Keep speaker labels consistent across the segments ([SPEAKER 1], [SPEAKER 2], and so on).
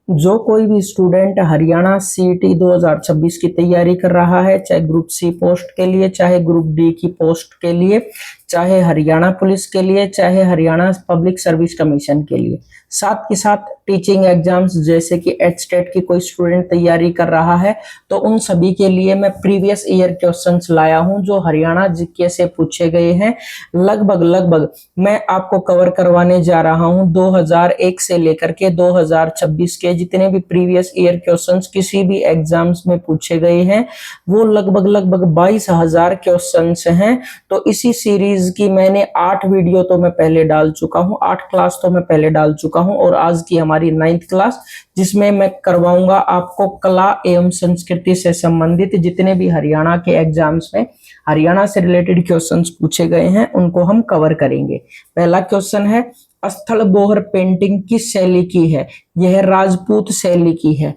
[SPEAKER 1] जो कोई भी स्टूडेंट हरियाणा सीईटी 2026 की तैयारी कर रहा है, चाहे ग्रुप सी पोस्ट के लिए, चाहे ग्रुप डी की पोस्ट के लिए, चाहे हरियाणा पुलिस के लिए, चाहे हरियाणा पब्लिक सर्विस कमीशन के लिए, साथ के साथ टीचिंग एग्जाम्स जैसे कि एचटेट की कोई स्टूडेंट तैयारी कर रहा है, तो उन सभी के लिए मैं प्रीवियस ईयर क्वेश्चंस लाया हूं जो हरियाणा जीके से पूछे गए हैं। लगभग मैं आपको कवर करवाने जा रहा हूं 2001 से लेकर के 2026 के जितने भी प्रीवियस ईयर क्वेश्चंस किसी भी एग्जाम्स में पूछे गए हैं, वो लगभग 22,000 क्वेश्चंस हैं। तो इसी सीरीज की मैंने 8 वीडियो तो मैं पहले डाल चुका हूं, 8 क्लास तो मैं पहले डाल चुका हूं, और आज की हमारी 9th क्लास जिसमें मैं करवाऊंगा आपको कला एवं संस्कृति से संबंधित जितने भी हरियाणा के एग्जाम्स में हरियाणा से रिलेटेड क्वेश्चंस पूछे गए हैं उनको हम कवर करेंगे। पहला क्वेश्चन है, स्थल बोहर पेंटिंग किस शैली की है? यह राजपूत शैली की है।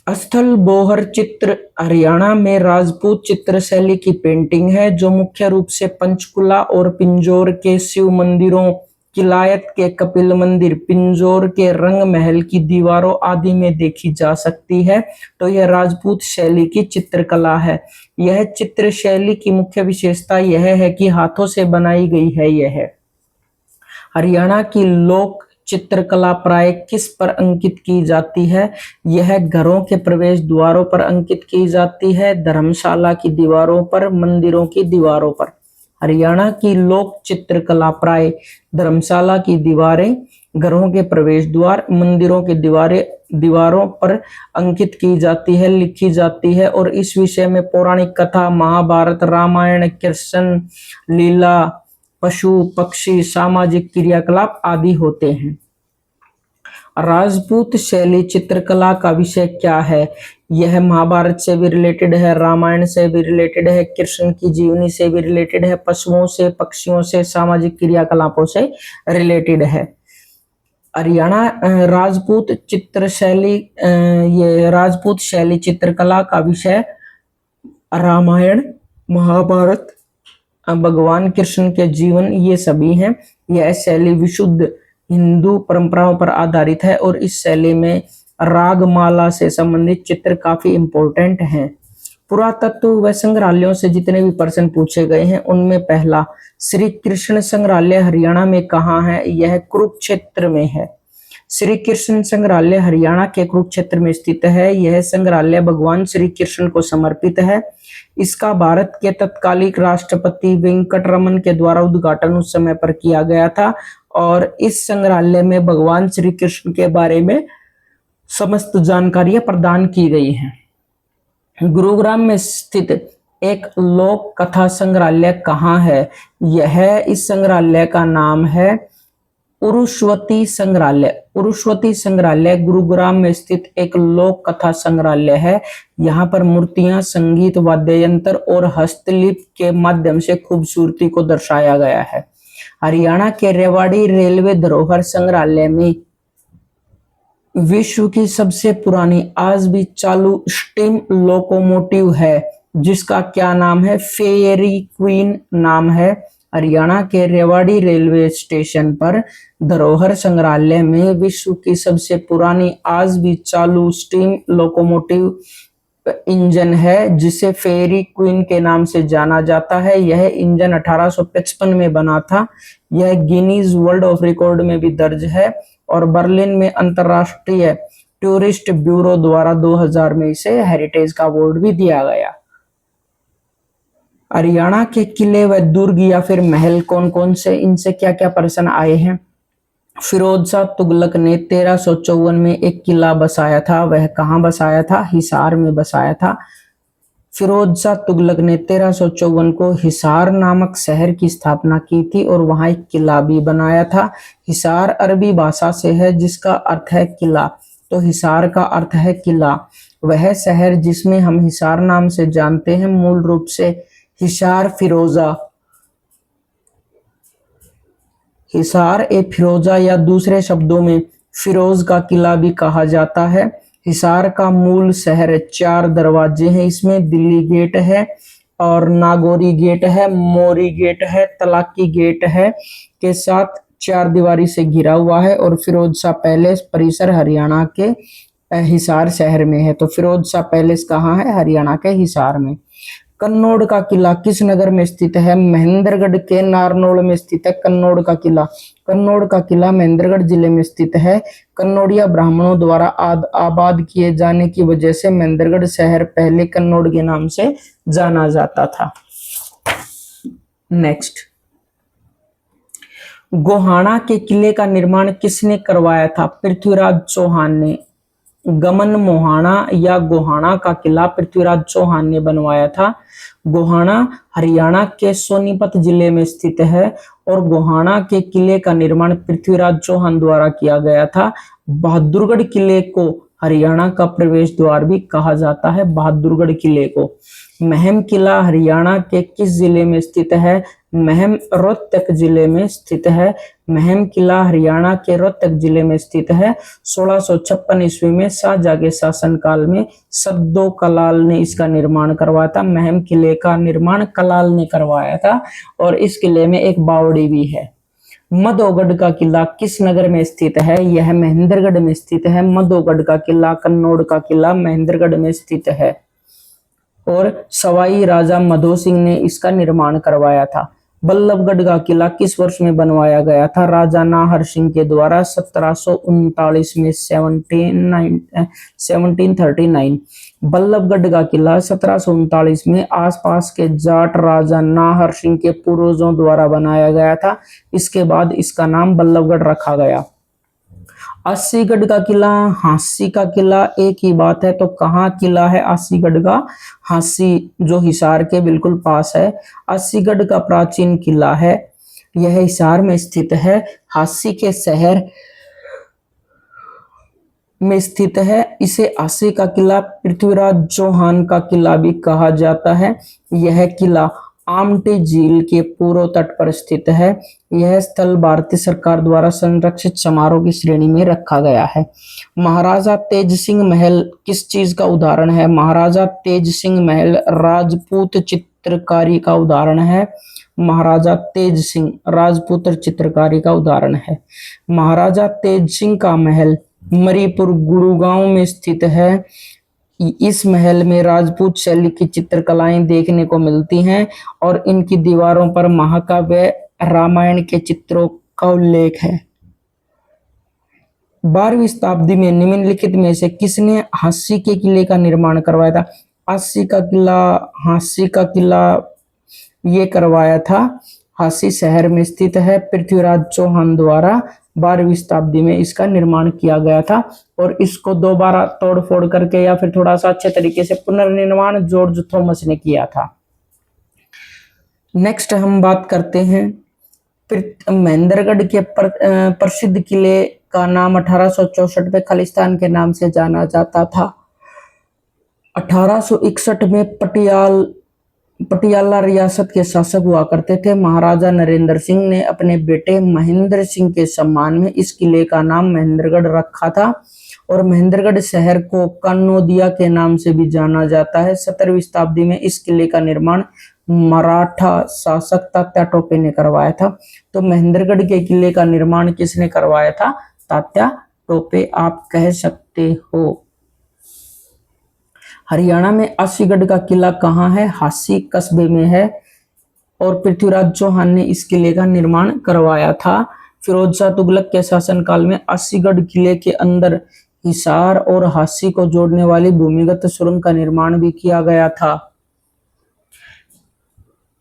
[SPEAKER 1] स्थल बोहर चित्र हरियाणा में राजपूत चित्र शैली की पेंटिंग है जो मुख्य रूप से पंचकुला और पिंजौर के शिव मंदिरों, किलायत के कपिल मंदिर, पिंजौर के रंग महल की दीवारों आदि में देखी जा सकती है। तो यह राजपूत शैली की चित्रकला है। यह चित्र शैली की मुख्य विशेषता यह है कि हाथों से बनाई गई है। यह हरियाणा की लोक चित्रकला प्राय किस पर अंकित की जाती है? यह घरों के प्रवेश द्वारों पर अंकित की जाती है, धर्मशाला की दीवारों पर, मंदिरों की दीवारों पर। हरियाणा की लोक चित्रकला प्राय धर्मशाला की दीवारें, घरों के प्रवेश द्वार, मंदिरों की दीवारों पर अंकित की जाती है, लिखी जाती है। और इस विषय में पौराणिक कथा, महाभारत, रामायण, कृष्ण लीला, पशु पक्षी, सामाजिक क्रियाकलाप आदि होते हैं। राजपूत शैली चित्रकला का विषय क्या है? यह महाभारत से भी रिलेटेड है, रामायण से भी रिलेटेड है, कृष्ण की जीवनी से भी रिलेटेड है, पशुओं से, पक्षियों से, सामाजिक क्रियाकलापों से रिलेटेड है। हरियाणा राजपूत चित्र शैली, ये राजपूत शैली चित्रकला का विषय रामायण, महाभारत, भगवान कृष्ण के जीवन ये सभी हैं। यह शैली विशुद्ध हिंदू परंपराओं पर आधारित है और इस शैली में रागमाला से संबंधित चित्र काफी इंपॉर्टेंट हैं। पुरातत्व व संग्रहालयों से जितने भी प्रश्न पूछे गए हैं उनमें पहला, श्री कृष्ण संग्रहालय हरियाणा में कहाँ है? यह कुरुक्षेत्र में है। श्री कृष्ण संग्रहालय हरियाणा के कुरुक्षेत्र में स्थित है। यह संग्रहालय भगवान श्री कृष्ण को समर्पित है। इसका भारत के तत्कालीन राष्ट्रपति वेंकटरमन के द्वारा उद्घाटन उस समय पर किया गया था और इस संग्रहालय में भगवान श्री कृष्ण के बारे में समस्त जानकारियां प्रदान की गई हैं। गुरुग्राम में स्थित एक लोक कथा संग्रहालय कहाँ है? यह इस संग्रहालय का नाम है उरुष्वती संग्रहालय। उरुष्वती संग्रहालय गुरुग्राम में स्थित एक लोक कथा संग्रहालय है। यहाँ पर मूर्तियां, संगीत, वाद्य यंत्र और हस्तलिपि के माध्यम से खूबसूरती को दर्शाया गया है। हरियाणा के रेवाड़ी रेलवे धरोहर संग्रहालय में विश्व की सबसे पुरानी आज भी चालू स्टीम लोकोमोटिव है जिसका क्या नाम है? फेयरी क्वीन नाम है। हरियाणा के रेवाड़ी रेलवे स्टेशन पर धरोहर संग्रहालय में विश्व की सबसे पुरानी आज भी चालू स्टीम लोकोमोटिव इंजन है जिसे फेयरी क्वीन के नाम से जाना जाता है। यह इंजन 1855 में बना था। यह गिनीज वर्ल्ड ऑफ रिकॉर्ड में भी दर्ज है और बर्लिन में अंतरराष्ट्रीय टूरिस्ट ब्यूरो द्वारा 2000 में इसे हेरिटेज का अवार्ड भी दिया गया। हरियाणा के किले व दुर्ग या फिर महल कौन कौन से, इनसे क्या क्या प्रश्न आए हैं? फिरोज शाह तुगलक ने 1354 में एक किला बसाया था। वह कहाँ बसाया था? हिसार में बसाया था। फिरोज शाह तुगलक ने 1354 को हिसार नामक शहर की स्थापना की थी और वहां एक किला भी बनाया था। हिसार अरबी भाषा से है जिसका अर्थ है किला, तो हिसार का अर्थ है किला। वह शहर जिसमें हम हिसार नाम से जानते हैं मूल रूप से हिसार फिरोजा, हिसार ए फिरोजा या दूसरे शब्दों में फिरोज का किला भी कहा जाता है। हिसार का मूल शहर 4 दरवाजे हैं। इसमें दिल्ली गेट है और नागौरी गेट है, मोरी गेट है, तलाकी गेट है के साथ चार दीवारी से घिरा हुआ है और फिरोज शाह पैलेस परिसर हरियाणा के हिसार शहर में है। तो फिरोज शाह पैलेस कहाँ है? हरियाणा के हिसार में। कन्नौड़ का किला किस नगर में स्थित है? महेंद्रगढ़ के नारनौल में स्थित है कन्नौड़ का किला। कन्नौड़ का किला महेंद्रगढ़ जिले में स्थित है। कन्नौड़िया ब्राह्मणों द्वारा आबाद किए जाने की वजह से महेंद्रगढ़ शहर पहले कन्नौड़ के नाम से जाना जाता था। नेक्स्ट, गोहाना के किले का निर्माण किसने करवाया था? पृथ्वीराज चौहान ने। गमन मोहाना या गोहाना का किला पृथ्वीराज चौहान ने बनवाया था। गोहाना हरियाणा के सोनीपत जिले में स्थित है और गोहाना के किले का निर्माण पृथ्वीराज चौहान द्वारा किया गया था। बहादुरगढ़ किले को हरियाणा का प्रवेश द्वार भी कहा जाता है। बहादुरगढ़ किले को। महम किला हरियाणा के किस जिले में स्थित है? महम रोहतक जिले में स्थित है। महम किला हरियाणा के रोहतक जिले में स्थित है। 1656 ईस्वी में शाहजहां के शासनकाल में सद्दो कलाल ने इसका निर्माण करवाया था। महम किले का निर्माण कलाल ने करवाया था और इस किले में एक बावड़ी भी है। मधोगढ़ का किला किस नगर में स्थित है? यह महेंद्रगढ़ में स्थित है। मधोगढ़ का किला कन्नौड़ का किला महेंद्रगढ़ में स्थित है और सवाई राजा मधो सिंह ने इसका निर्माण करवाया था। बल्लभगढ़ का किला किस वर्ष में बनवाया गया था? राजा नाहर सिंह के द्वारा 1739 में 1739। बल्लभगढ़ का किला 1739 में आसपास के जाट राजा नाहर सिंह के पूर्वजों द्वारा बनाया गया था। इसके बाद इसका नाम बल्लभगढ़ रखा गया। अस्सीगढ़ का किला, हांसी का किला एक ही बात है, तो कहाँ किला है अस्सीगढ़ का? हांसी जो हिसार के बिल्कुल पास है। अस्सीगढ़ का प्राचीन किला है, यह हिसार में स्थित है। हांसी के शहर में स्थित है। इसे हांसी का किला पृथ्वीराज चौहान का किला भी कहा जाता है। यह किला आमटी झील के पूर्व तट पर स्थित है। यह स्थल भारतीय सरकार द्वारा संरक्षित समारोह की श्रेणी में रखा गया है। महाराजा तेज सिंह महल किस चीज का उदाहरण है? महाराजा तेज सिंह महल राजपूत चित्रकारी का उदाहरण है। महाराजा तेज सिंह राजपूत चित्रकारी का उदाहरण है। महाराजा तेज सिंह का महल मरीपुर गुड़गांव में स्थित है। इस महल में राजपूत शैली की चित्रकलाएं देखने को मिलती हैं और इनकी दीवारों पर महाकाव्य रामायण के चित्रों का उल्लेख है। 12वीं शताब्दी में निम्नलिखित में से किसने हांसी के किले का निर्माण करवाया था? हांसी का किला ये करवाया था। हांसी शहर में स्थित है। पृथ्वीराज चौहान द्वारा 12वीं शताब्दी में इसका निर्माण किया गया था और इसको दोबारा तोड़फोड़ करके या फिर थोड़ा सा अच्छे तरीके से पुनर्निर्माण जॉर्ज थॉमस ने किया था। नेक्स्ट हम बात करते हैं महेंद्रगढ़ के प्रसिद्ध किले का नाम 1864 में खालिस्तान के नाम से जाना जाता था। 1861 में पटियाला रियासत के शासक हुआ करते थे। महाराजा नरेंद्र सिंह ने अपने बेटे महेंद्र सिंह के सम्मान में इस किले का नाम महेंद्रगढ़ रखा था और महेंद्रगढ़ शहर को कन्नौदिया के नाम से भी जाना जाता है। 17वीं शताब्दी में इस किले का निर्माण मराठा शासक तात्या टोपे ने करवाया था। तो महेंद्रगढ़ के किले का निर्माण किसने करवाया था? तात्या टोपे आप कह सकते हो। हरियाणा में अस्सीगढ़ का किला कहाँ है? हांसी कस्बे में है और पृथ्वीराज चौहान ने इस किले का निर्माण करवाया था। फिरोज शाह तुगलक के शासनकाल में अस्सीगढ़ किले के अंदर हिसार और हांसी को जोड़ने वाली भूमिगत सुरंग का निर्माण भी किया गया था।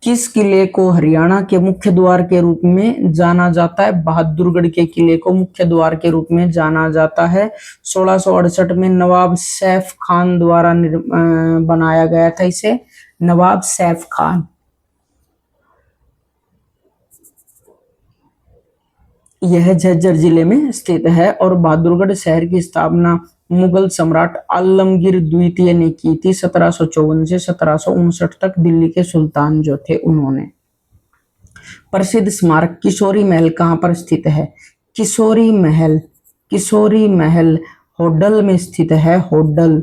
[SPEAKER 1] किस किले को हरियाणा के मुख्य द्वार के रूप में जाना जाता है? बहादुरगढ़ के किले को मुख्य द्वार के रूप में जाना जाता है। 1668 में नवाब सैफ खान द्वारा बनाया गया था इसे। नवाब सैफ खान। यह झज्जर जिले में स्थित है और बहादुरगढ़ शहर की स्थापना मुगल सम्राट आलमगीर द्वितीय ने की थी। 1754 से 1759 तक दिल्ली के सुल्तान जो थे उन्होंने। प्रसिद्ध स्मारक किशोरी महल कहाँ पर स्थित है? किशोरी महल होडल में स्थित है। होडल।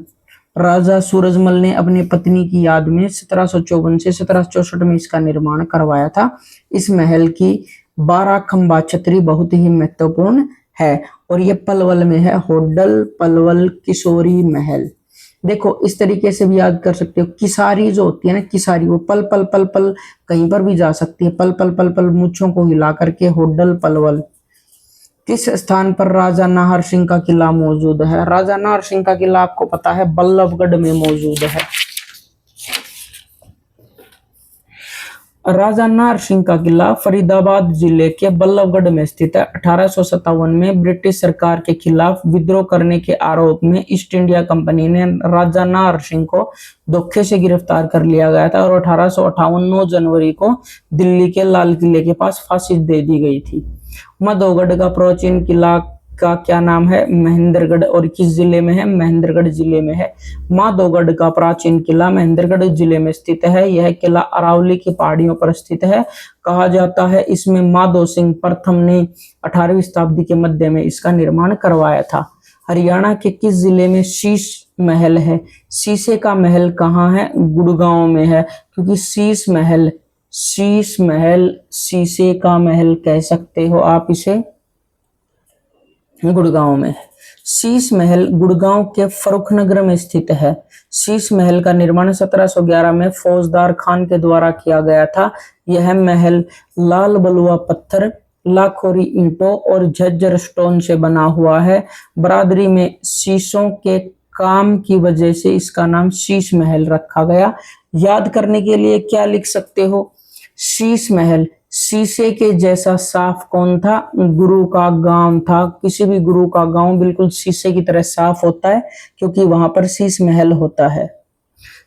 [SPEAKER 1] राजा सूरजमल ने अपनी पत्नी की याद में 1754 से 1764 में इसका निर्माण करवाया था। इस महल की 12 खंबा छतरी बहुत ही महत्वपूर्ण है। और ये पलवल में है, होडल पलवल किशोरी महल। देखो इस तरीके से भी याद कर सकते हो। किसारी जो होती है ना, किसारी, वो पल पल पल पल कहीं पर भी जा सकती है, पल पल पल पल मूंछों को हिला करके, होडल पलवल। किस स्थान पर राजा नाहर सिंह का किला मौजूद है? राजा नाहर सिंह का किला आपको पता है बल्लभगढ़ में मौजूद है। राजा नाहर सिंह का किला फरीदाबाद जिले के बल्लभगढ़ में स्थित है। 1857 में ब्रिटिश सरकार के खिलाफ विद्रोह करने के आरोप में ईस्ट इंडिया कंपनी ने राजा नाहर सिंह को धोखे से गिरफ्तार कर लिया गया था और 1858 9 जनवरी को दिल्ली के लाल किले के पास फांसी दे दी गई थी। मधोगढ़ का प्राचीन किला का क्या नाम है? महेंद्रगढ़। और किस जिले में है? महेंद्रगढ़ जिले में है। माधोगढ़ का प्राचीन किला महेंद्रगढ़ जिले में स्थित है। यह किला अरावली की पहाड़ियों पर स्थित है। कहा जाता है इसमें माधो सिंह प्रथम ने 18वीं शताब्दी के मध्य में इसका निर्माण करवाया था। हरियाणा के किस जिले में शीश महल है? शीशे का महल कहाँ है? गुड़गांव में है। क्योंकि शीश महल शीशे का महल कह सकते हो आप इसे, गुड़गांव में। शीश महल गुड़गांव के फर्रुखनगर में स्थित है। शीश महल का निर्माण 1711 में फौजदार खान के द्वारा किया गया था। यह महल लाल बलुआ पत्थर, लाखोरी ईंटों और झज्जर स्टोन से बना हुआ है। बरादरी में शीशों के काम की वजह से इसका नाम शीश महल रखा गया। याद करने के लिए क्या लिख सकते हो? शीश महल, शीशे के जैसा साफ कौन था? गुरु का गांव था। किसी भी गुरु का गांव बिल्कुल शीशे की तरह साफ होता है क्योंकि वहां पर शीश महल होता है।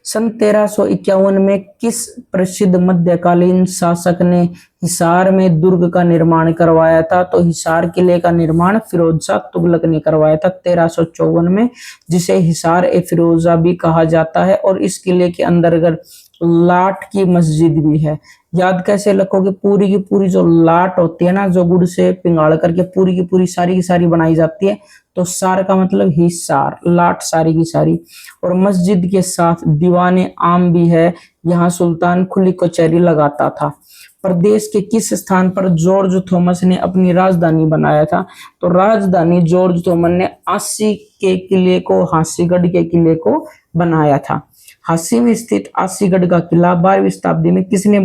[SPEAKER 1] सन 1351 में किस प्रसिद्ध मध्यकालीन शासक ने हिसार में दुर्ग का निर्माण करवाया था? तो हिसार किले का निर्माण फिरोज शाह तुगलक ने करवाया था 1354 में, जिसे हिसार ए फिरोजा भी कहा जाता है। और इस किले के अंतर्गत लाट की मस्जिद भी है। याद कैसे रखोगे? पूरी की पूरी जो लाट होती है ना, जो गुड़ से पिंगाड़ करके पूरी की पूरी सारी की सारी बनाई जाती है, तो सार का मतलब हिसार, लाट सारी की सारी। और मस्जिद के साथ दीवाने आम भी है। यहाँ सुल्तान खुली कचहरी लगाता था। प्रदेश के किस स्थान पर जॉर्ज थॉमस ने अपनी राजधानी बनाया था? तो राजधानी जॉर्ज थॉमस ने अस्सी के किले को, हासीगढ़ के किले को बनाया था। हासी में स्थित आसीगढ़ का किला 12वीं शताब्दी में किसने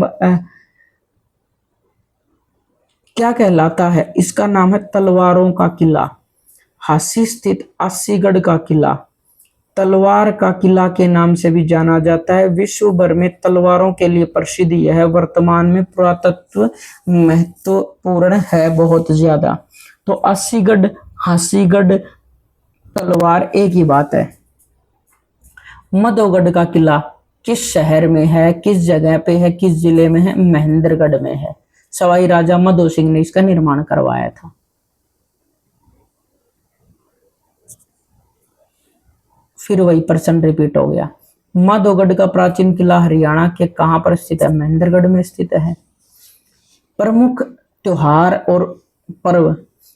[SPEAKER 1] क्या कहलाता है? इसका नाम है तलवारों का किला। हासी स्थित आसीगढ़ का किला तलवार का किला के नाम से भी जाना जाता है। विश्व भर में तलवारों के लिए प्रसिद्ध यह वर्तमान में पुरातत्व महत्वपूर्ण है बहुत ज्यादा। तो आसीगढ़, हासीगढ़, तलवार एक ही बात है। मधोगढ़ का किला किस शहर में है? किस जगह पे है? किस जिले में है? महेंद्रगढ़ में है। सवाई राजा माधो सिंह ने इसका निर्माण करवाया था। फिर वही प्रश्न रिपीट हो गया। माधोगढ़ का प्राचीन किला हरियाणा के कहां पर स्थित है? महेंद्रगढ़ में स्थित है। प्रमुख त्योहार और पर्व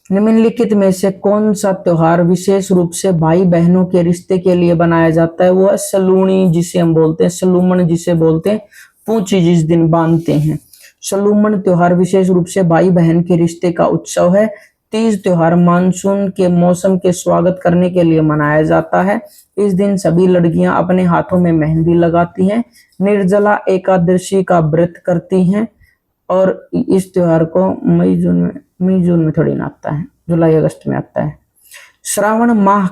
[SPEAKER 1] निम्नलिखित में से कौन सा त्योहार विशेष रूप से भाई बहनों के रिश्ते के लिए बनाया जाता है? वो है सलूणी, जिसे हम बोलते हैं सलूमन, जिसे बोलते हैं पूंछी, जिस दिन बांधते हैं। सलूमन त्योहार विशेष रूप से भाई बहन के रिश्ते का उत्सव है। तीज त्योहार मानसून के मौसम के स्वागत करने के लिए मनाया जाता है। इस दिन सभी लड़कियां अपने हाथों में मेहंदी लगाती हैं। निर्जला एकादशी का व्रत करती हैं। और इस त्योहार को मई जून में थोड़ी ना आता है, जुलाई अगस्त में आता है। श्रावण माह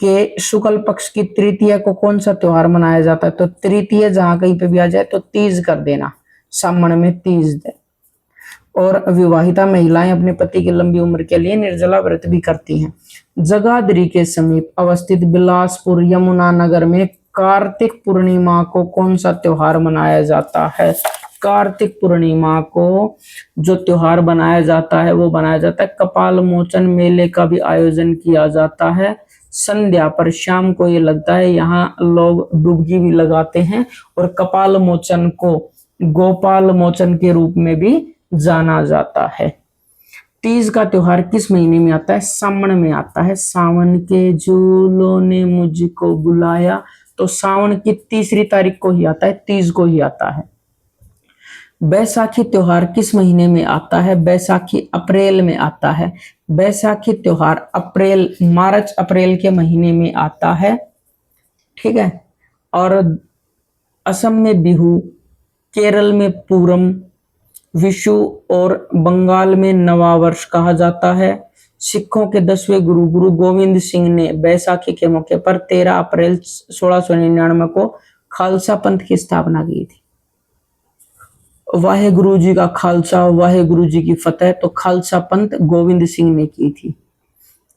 [SPEAKER 1] के शुक्ल पक्ष की तृतीया को कौन सा त्योहार मनाया जाता है? तो तृतीया जहां कहीं पे भी आ जाए तो तीज कर देना, सामने में तीज दे। और विवाहिता महिलाएं अपने पति की लंबी उम्र के लिए निर्जला व्रत भी करती हैं। जगाधरी के समीप अवस्थित बिलासपुर यमुनानगर में कार्तिक पूर्णिमा को कौन सा त्योहार मनाया जाता है? कार्तिक पूर्णिमा को जो त्योहार बनाया जाता है वो बनाया जाता है कपाल मोचन मेले का भी आयोजन किया जाता है। संध्या पर शाम को ये लगता है, यहाँ लोग डुबकी भी लगाते हैं। और कपाल मोचन को गोपाल मोचन के रूप में भी जाना जाता है। तीज का त्योहार किस महीने में आता है? सावन में आता है। सावन के झूलों ने मुझको बुलाया, तो सावन की 3 तारीख को ही आता है, तीज को ही आता है। बैसाखी त्योहार किस महीने में आता है? बैसाखी अप्रैल में आता है। बैसाखी त्योहार मार्च अप्रैल के महीने में आता है। ठीक है। और असम में बिहू, केरल में पूरम, विशु और बंगाल में नवा वर्ष कहा जाता है। सिखों के 10वें गुरु गुरु गोविंद सिंह ने बैसाखी के मौके पर 13 अप्रैल 1699 को खालसा पंथ की स्थापना की थी। वाहे गुरु जी का खालसा, वाहे गुरु जी की फतेह। तो खालसा पंथ गोविंद सिंह ने की थी,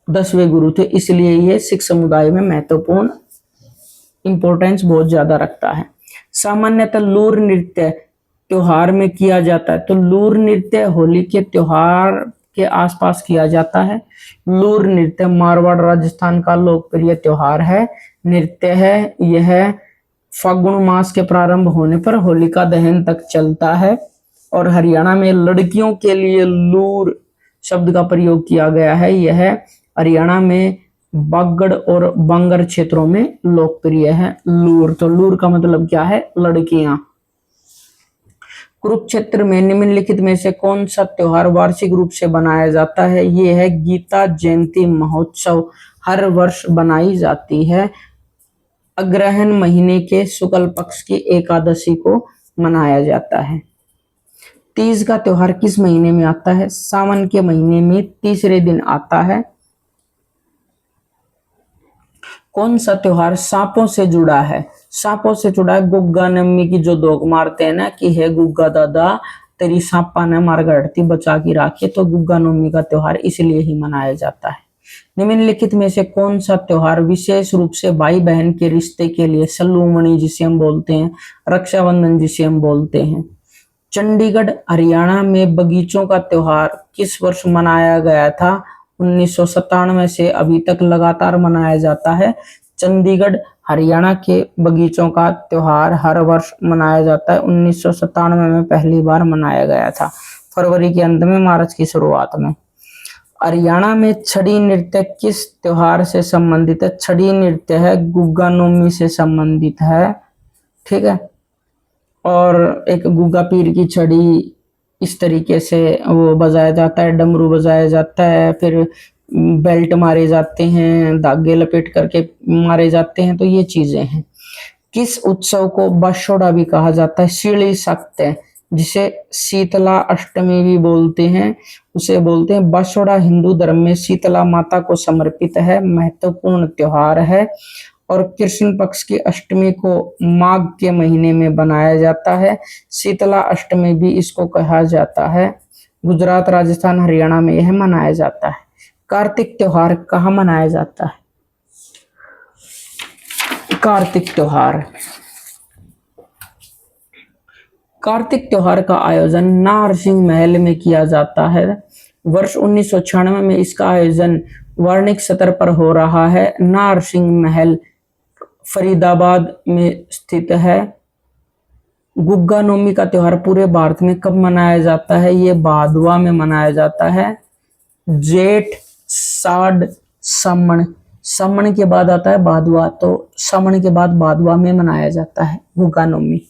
[SPEAKER 1] 10वें गुरु थे, इसलिए ये सिख समुदाय में महत्वपूर्ण इंपॉर्टेंस बहुत ज्यादा रखता है। सामान्यतः लूर नृत्य त्योहार में किया जाता है। तो लूर नृत्य होली के त्योहार के आसपास किया जाता है। लूर नृत्य मारवाड़ राजस्थान का लोकप्रिय त्योहार है, नृत्य है। यह फागुन मास के प्रारंभ होने पर होलिका दहन तक चलता है। और हरियाणा में लड़कियों के लिए लूर शब्द का प्रयोग किया गया है। यह हरियाणा में बागड़ और बांगर क्षेत्रों में लोकप्रिय है लूर। तो लूर का मतलब क्या है? लड़कियां। कुरुक्षेत्र में निम्नलिखित में से कौन सा त्योहार वार्षिक रूप से बनाया जाता है? ये है गीता जयंती महोत्सव, हर वर्ष बनाई जाती है। अग्रहण महीने के शुक्ल पक्ष की एकादशी को मनाया जाता है। तीज का त्योहार किस महीने में आता है? सावन के महीने में तीसरे दिन आता है। कौन सा त्योहार सांपों से जुड़ा है? सांपों से जुड़ा है। गुग्गा नवमी की जो दोग मारते हैं ना कि हे गुग्गा दादा तेरी सांपा ने मार गढ़ती बचा की राखी, तो गुग्गा नवमी का त्योहार इसलिए ही मनाया जाता है। निम्नलिखित में से कौन सा त्योहार विशेष रूप से भाई बहन के रिश्ते के लिए, सल्लूमणि जिसे हम बोलते हैं, रक्षाबंधन जिसे हम बोलते हैं। चंडीगढ़ हरियाणा में बगीचों का त्योहार किस वर्ष मनाया गया था? 1997 से अभी तक लगातार मनाया जाता है। चंडीगढ़ हरियाणा के बगीचों का त्योहार हर वर्ष मनाया जाता है। 1997 में पहली बार मनाया गया था, फरवरी के अंत में, मार्च की शुरुआत में। हरियाणा में छड़ी नृत्य किस त्योहार से संबंधित है? छड़ी नृत्य है गुग्गा नवमी से संबंधित है। ठीक है। और एक गुग्गा पीर की छड़ी इस तरीके से वो बजाया जाता है, डमरू बजाया जाता है, फिर बेल्ट मारे जाते हैं, धागे लपेट करके मारे जाते हैं। तो ये चीजें हैं। किस उत्सव को बसोड़ा भी कहा जाता है? शीली सत्य, जिसे शीतला अष्टमी भी बोलते हैं, उसे बोलते हैं बसोड़ा। हिंदू धर्म में शीतला माता को समर्पित है, महत्वपूर्ण त्योहार है। और कृष्ण पक्ष की अष्टमी को माघ के महीने में बनाया जाता है। शीतला अष्टमी भी इसको कहा जाता है। गुजरात, राजस्थान, हरियाणा में यह मनाया जाता है। कार्तिक त्योहार कहाँ मनाया जाता है? कार्तिक त्योहार, कार्तिक त्योहार का आयोजन नारसिंह महल में किया जाता है। वर्ष 1996 में इसका आयोजन वार्षिक स्तर पर हो रहा है। नारसिंह महल फरीदाबाद में स्थित है। गुग्गा नवमी का त्योहार पूरे भारत में कब मनाया जाता है? ये भादवा में मनाया जाता है। जेठ, साढ़, सावन, सावन के बाद आता है भादवा, तो सावन के बाद भादवा में मनाया जाता है गुग्गा नवमी।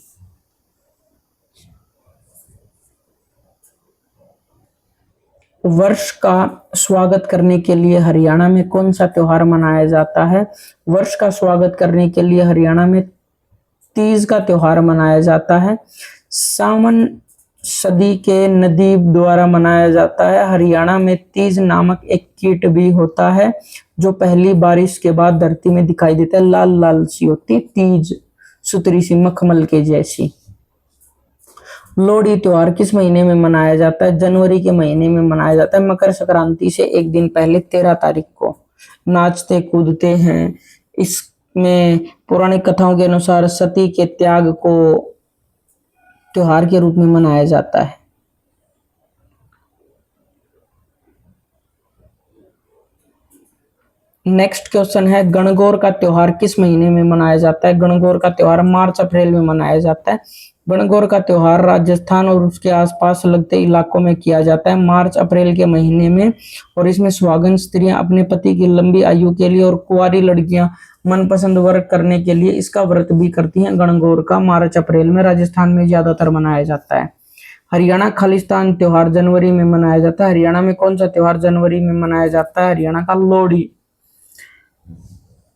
[SPEAKER 1] वर्ष का स्वागत करने के लिए हरियाणा में कौन सा त्योहार मनाया जाता है? वर्ष का स्वागत करने के लिए हरियाणा में तीज का त्योहार मनाया जाता है। सावन सदी के नदी द्वारा मनाया जाता है। हरियाणा में तीज नामक एक कीट भी होता है जो पहली बारिश के बाद धरती में दिखाई देता है, लाल लाल सी होती, तीज, सुतरी सी, मखमल के जैसी। लोहड़ी त्योहार किस महीने में मनाया जाता है? जनवरी के महीने में मनाया जाता है। मकर संक्रांति से एक दिन पहले 13 तारीख को नाचते कूदते हैं। इसमें पौराणिक कथाओं के अनुसार सती के त्याग को त्योहार के रूप में मनाया जाता है। नेक्स्ट क्वेश्चन है, गणगौर का त्योहार किस महीने में मनाया जाता है? गणगौर का त्योहार मार्च अप्रैल में मनाया जाता है। गणगौर का त्योहार राजस्थान और उसके आसपास लगते इलाकों में किया जाता है मार्च अप्रैल के महीने में। और इसमें सुहागन स्त्रियां अपने पति की लंबी आयु के लिए और कुंवारी लड़कियां मनपसंद वर्क करने के लिए इसका व्रत भी करती हैं। गणगौर का मार्च अप्रैल में राजस्थान में ज्यादातर मनाया जाता है। हरियाणा खालिस्तान त्योहार जनवरी में मनाया जाता है। हरियाणा में कौन सा त्योहार जनवरी में मनाया जाता है? हरियाणा का लोहड़ी।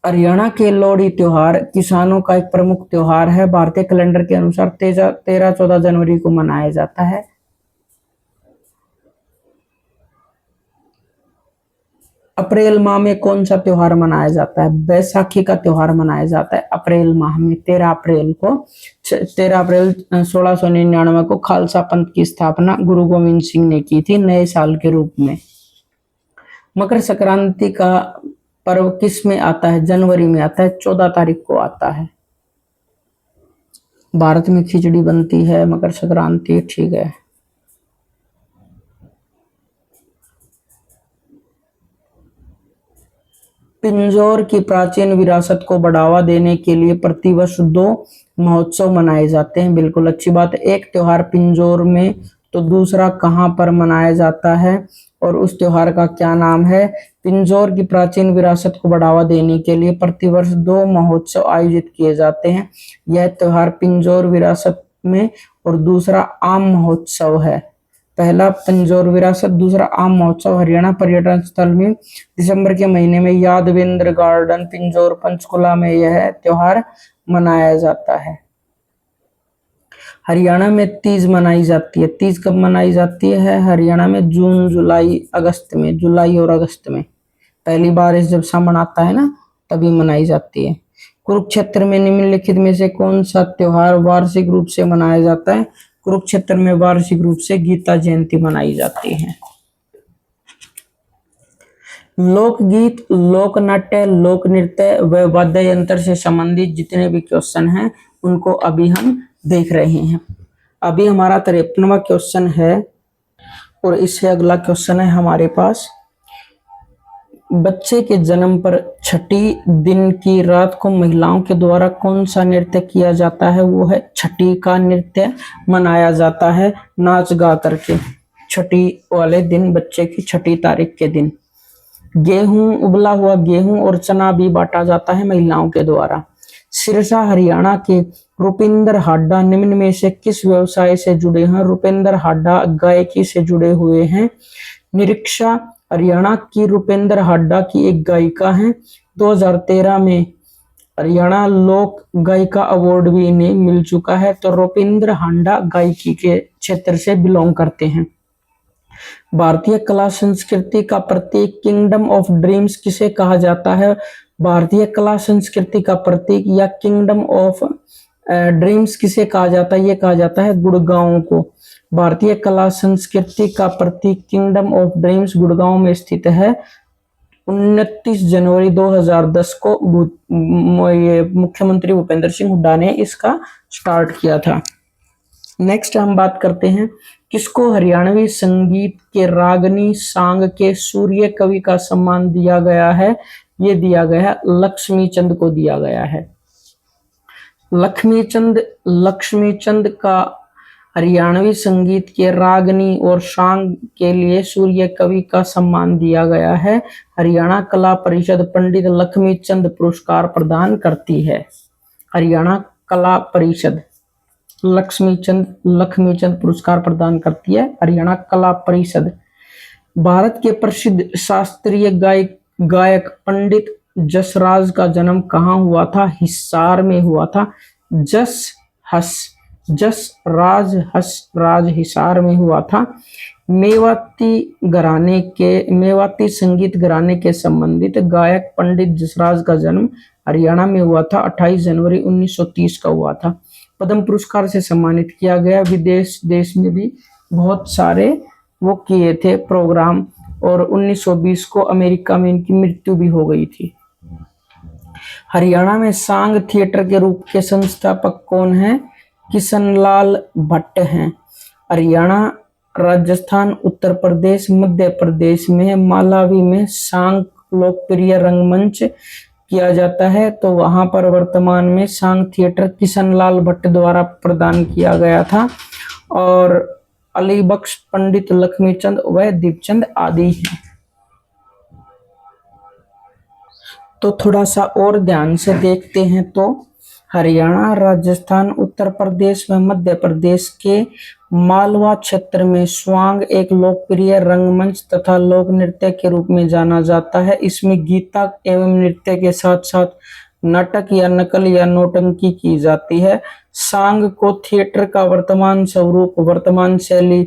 [SPEAKER 1] हरियाणा के लोहड़ी त्योहार किसानों का एक प्रमुख त्योहार है। भारतीय कैलेंडर के अनुसार 13-14 जनवरी को मनाया जाता है। अप्रैल माह में कौन सा त्योहार मनाया जाता है? बैसाखी का त्योहार मनाया जाता है अप्रैल माह में। 13 अप्रैल 1699 को खालसा पंथ की स्थापना गुरु गोविंद सिंह ने की थी नए साल के रूप में। मकर संक्रांति का पर्व किस में आता है? जनवरी में आता है, 14 तारीख को आता है। भारत में खिचड़ी बनती है मकर संक्रांति, ठीक है। पिंजौर की प्राचीन विरासत को बढ़ावा देने के लिए प्रतिवर्ष 2 महोत्सव मनाए जाते हैं। बिल्कुल अच्छी बात है। एक त्योहार पिंजौर में तो दूसरा कहाँ पर मनाया जाता है और उस त्योहार का क्या नाम है? पिंजौर की प्राचीन विरासत को बढ़ावा देने के लिए प्रतिवर्ष 2 महोत्सव आयोजित किए जाते हैं। यह त्योहार पिंजौर विरासत में और दूसरा आम महोत्सव है। पहला पिंजौर विरासत, दूसरा आम महोत्सव हरियाणा पर्यटन स्थल में दिसंबर के महीने में यादवेंद्र गार्डन पिंजौर पंचकुला में यह त्योहार मनाया जाता है। हरियाणा में तीज मनाई जाती है। तीज कब मनाई जाती है? हरियाणा में जून, जुलाई, अगस्त में, जुलाई और अगस्त में पहली बारिश जब सावन आता है ना, तभी मनाई जाती है। कुरुक्षेत्र में निम्नलिखित में से कौन सा त्योहार वार्षिक रूप से मनाया जाता है? कुरुक्षेत्र में वार्षिक रूप से गीता जयंती मनाई जाती है। लोकगीत, लोक नाट्य, लोक नृत्य व वाद्य यंत्र से संबंधित जितने भी क्वेश्चन हैं उनको अभी हम देख रहे हैं। अभी हमारा 53वां क्वेश्चन है और इससे अगला क्वेश्चन है हमारे पास, बच्चे के जन्म पर छठी दिन की रात को महिलाओं के द्वारा कौन सा नृत्य किया जाता है? वो है छठी का नृत्य मनाया जाता है नाच गा करके। छठी वाले दिन, बच्चे की छठी तारीख के दिन गेहूं, उबला हुआ गेहूं और चना भी बांटा जाता है महिलाओं के द्वारा। सिरसा हरियाणा के रुपिंदर हाड्डा निम्न में से किस व्यवसाय से जुड़े हैं? रुपिंदर हाड्डा गायकी से जुड़े हुए हैं। निरीक्षा हरियाणा की रुपिंदर हाड्डा की एक गायिका हैं। 2013 में हरियाणा लोक गायिका अवार्ड भी इन्हें मिल चुका है। तो रुपिंदर हाड्डा गायकी के क्षेत्र से बिलोंग करते हैं। भारतीय कला संस्कृति का प्रतीक किंगडम ऑफ ड्रीम्स किसे कहा जाता है? भारतीय कला संस्कृति का प्रतीक या किंगडम ऑफ ड्रीम्स किसे कहा जाता है? ये कहा जाता है गुड़गांव को। भारतीय कला संस्कृति का प्रतीक किंगडम ऑफ ड्रीम्स गुड़गांव में स्थित है। 29 जनवरी 2010 को मुख्यमंत्री भूपेंद्र सिंह हुड्डा ने इसका स्टार्ट किया था। नेक्स्ट हम बात करते हैं, किसको हरियाणवी संगीत के रागनी सांग के सूर्य कवि का सम्मान दिया गया है? ये दिया गया है लक्ष्मी चंद को दिया गया है। लक्ष्मी चंद का हरियाणवी संगीत के रागनी और सांग के लिए सूर्य कवि का सम्मान दिया गया है। हरियाणा कला परिषद पंडित लक्ष्मी चंद पुरस्कार प्रदान करती है। हरियाणा कला परिषद लक्ष्मी चंद पुरस्कार प्रदान करती है हरियाणा कला परिषद। भारत के प्रसिद्ध शास्त्रीय गायक पंडित जसराज का जन्म कहाँ हुआ था? हिसार में हुआ था। राज हिसार में हुआ था। मेवाती संगीत घराने के संबंधित गायक पंडित जसराज का जन्म हरियाणा में हुआ था। 28 जनवरी 1930 का हुआ था। पद्म पुरस्कार से सम्मानित किया गया। विदेश देश में भी बहुत सारे वो किए थे प्रोग्राम, और 1920 को अमेरिका में इनकी मृत्यु भी हो गई थी। हरियाणा में सांग थिएटर के रूप के संस्थापक कौन हैं? किशनलाल भट्ट हैं। हरियाणा, राजस्थान, उत्तर प्रदेश, मध्य प्रदेश में मालावी में सांग लोकप्रिय रंगमंच किया जाता है। तो वहां पर वर्तमान में सांग थिएटर किशनलाल भट्ट द्वारा प्रदान किया गया था, और अली बख्श, पंडित लक्ष्मीचंद व दीपचंद आदि हैं। तो थोड़ा सा और ध्यान से देखते हैं तो हरियाणा, राजस्थान, उत्तर प्रदेश व मध्य प्रदेश के मालवा क्षेत्र में स्वांग एक लोकप्रिय रंगमंच तथा लोक नृत्य के रूप में जाना जाता है। इसमें गीता एवं नृत्य के साथ साथ नाटक या नकल या नौटंकी की जाती है। सांग को थिएटर का वर्तमान स्वरूप, वर्तमान शैली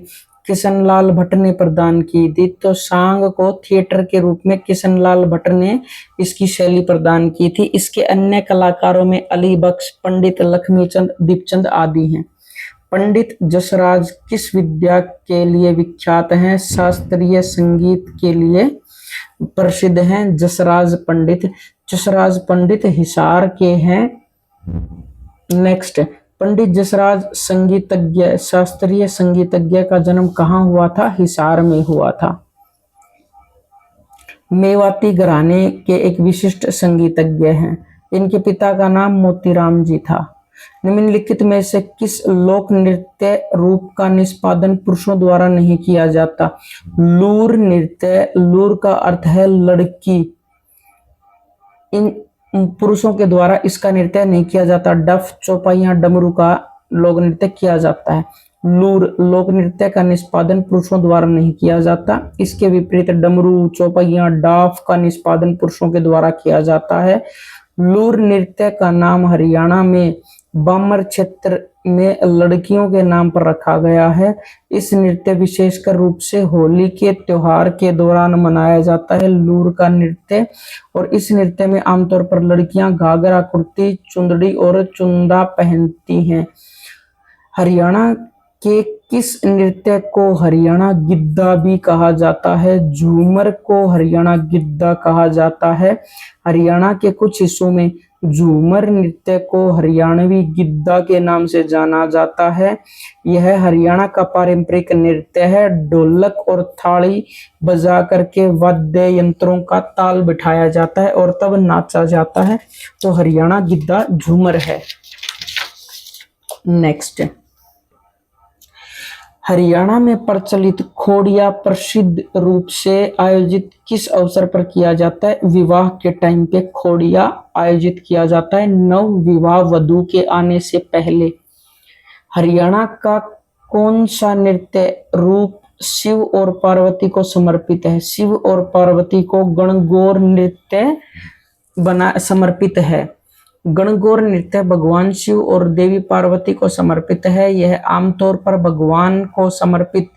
[SPEAKER 1] किशनलाल भट्ट ने प्रदान की थी। तो सांग को थिएटर के रूप में किशनलाल भट्ट ने इसकी शैली प्रदान की थी। इसके अन्य कलाकारों में अली बख्श, पंडित लक्ष्मीचंद, दीपचंद आदि हैं। पंडित जसराज किस विद्या के लिए विख्यात हैं? शास्त्रीय संगीत के लिए प्रसिद्ध हैं जसराज पंडित। जसराज पंडित हिसार के हैं। नेक्स्ट, पंडित जसराज संगीतज्ञ, शास्त्रीय संगीतज्ञ का जन्म कहाँ हुआ था? हिसार में हुआ था। मेवाती घराने के एक विशिष्ट संगीतज्ञ हैं। इनके पिता का नाम मोतीराम जी था। निम्नलिखित में से किस लोक नृत्य रूप का निष्पादन पुरुषों द्वारा नहीं किया जाता? लूर नृत्य। लूर का अर्थ है लड़की। इन पुरुषों के द्वारा इसका नृत्य नहीं किया जाता। डफ, चौपाइयां, डमरू का लोक नृत्य किया जाता है। लूर लोक नृत्य का निष्पादन पुरुषों द्वारा नहीं किया जाता। इसके विपरीत डमरू, चौपाइयां, डाफ का निष्पादन पुरुषों के द्वारा किया जाता है। लूर नृत्य का नाम हरियाणा में बामर क्षेत्र में लड़कियों के नाम पर रखा गया है। इस नृत्य विशेषकर रूप से होली के त्योहार के दौरान मनाया जाता है लूर का नृत्य। और इस नृत्य में आमतौर पर लड़कियां घाघरा, कुर्ती, चुंदड़ी और चुंदा पहनती हैं। हरियाणा के किस नृत्य को हरियाणा गिद्दा भी कहा जाता है? झूमर को हरियाणा गिद्दा कहा जाता है। हरियाणा के कुछ हिस्सों में झूमर नृत्य को हरियाणवी गिद्दा के नाम से जाना जाता है। यह हरियाणा का पारंपरिक नृत्य है। ढोलक और थाली बजा करके वाद्य यंत्रों का ताल बिठाया जाता है और तब नाचा जाता है। तो हरियाणा गिद्दा झूमर है। नेक्स्ट, हरियाणा में प्रचलित खोड़िया प्रसिद्ध रूप से आयोजित किस अवसर पर किया जाता है? विवाह के टाइम पे खोड़िया आयोजित किया जाता है, नव विवाह वधू के आने से पहले। हरियाणा का कौन सा नृत्य रूप शिव और पार्वती को समर्पित है? शिव और पार्वती को गणगौर नृत्य समर्पित है। गणगौर नृत्य भगवान शिव और देवी पार्वती को समर्पित है। यह आमतौर पर भगवान को समर्पित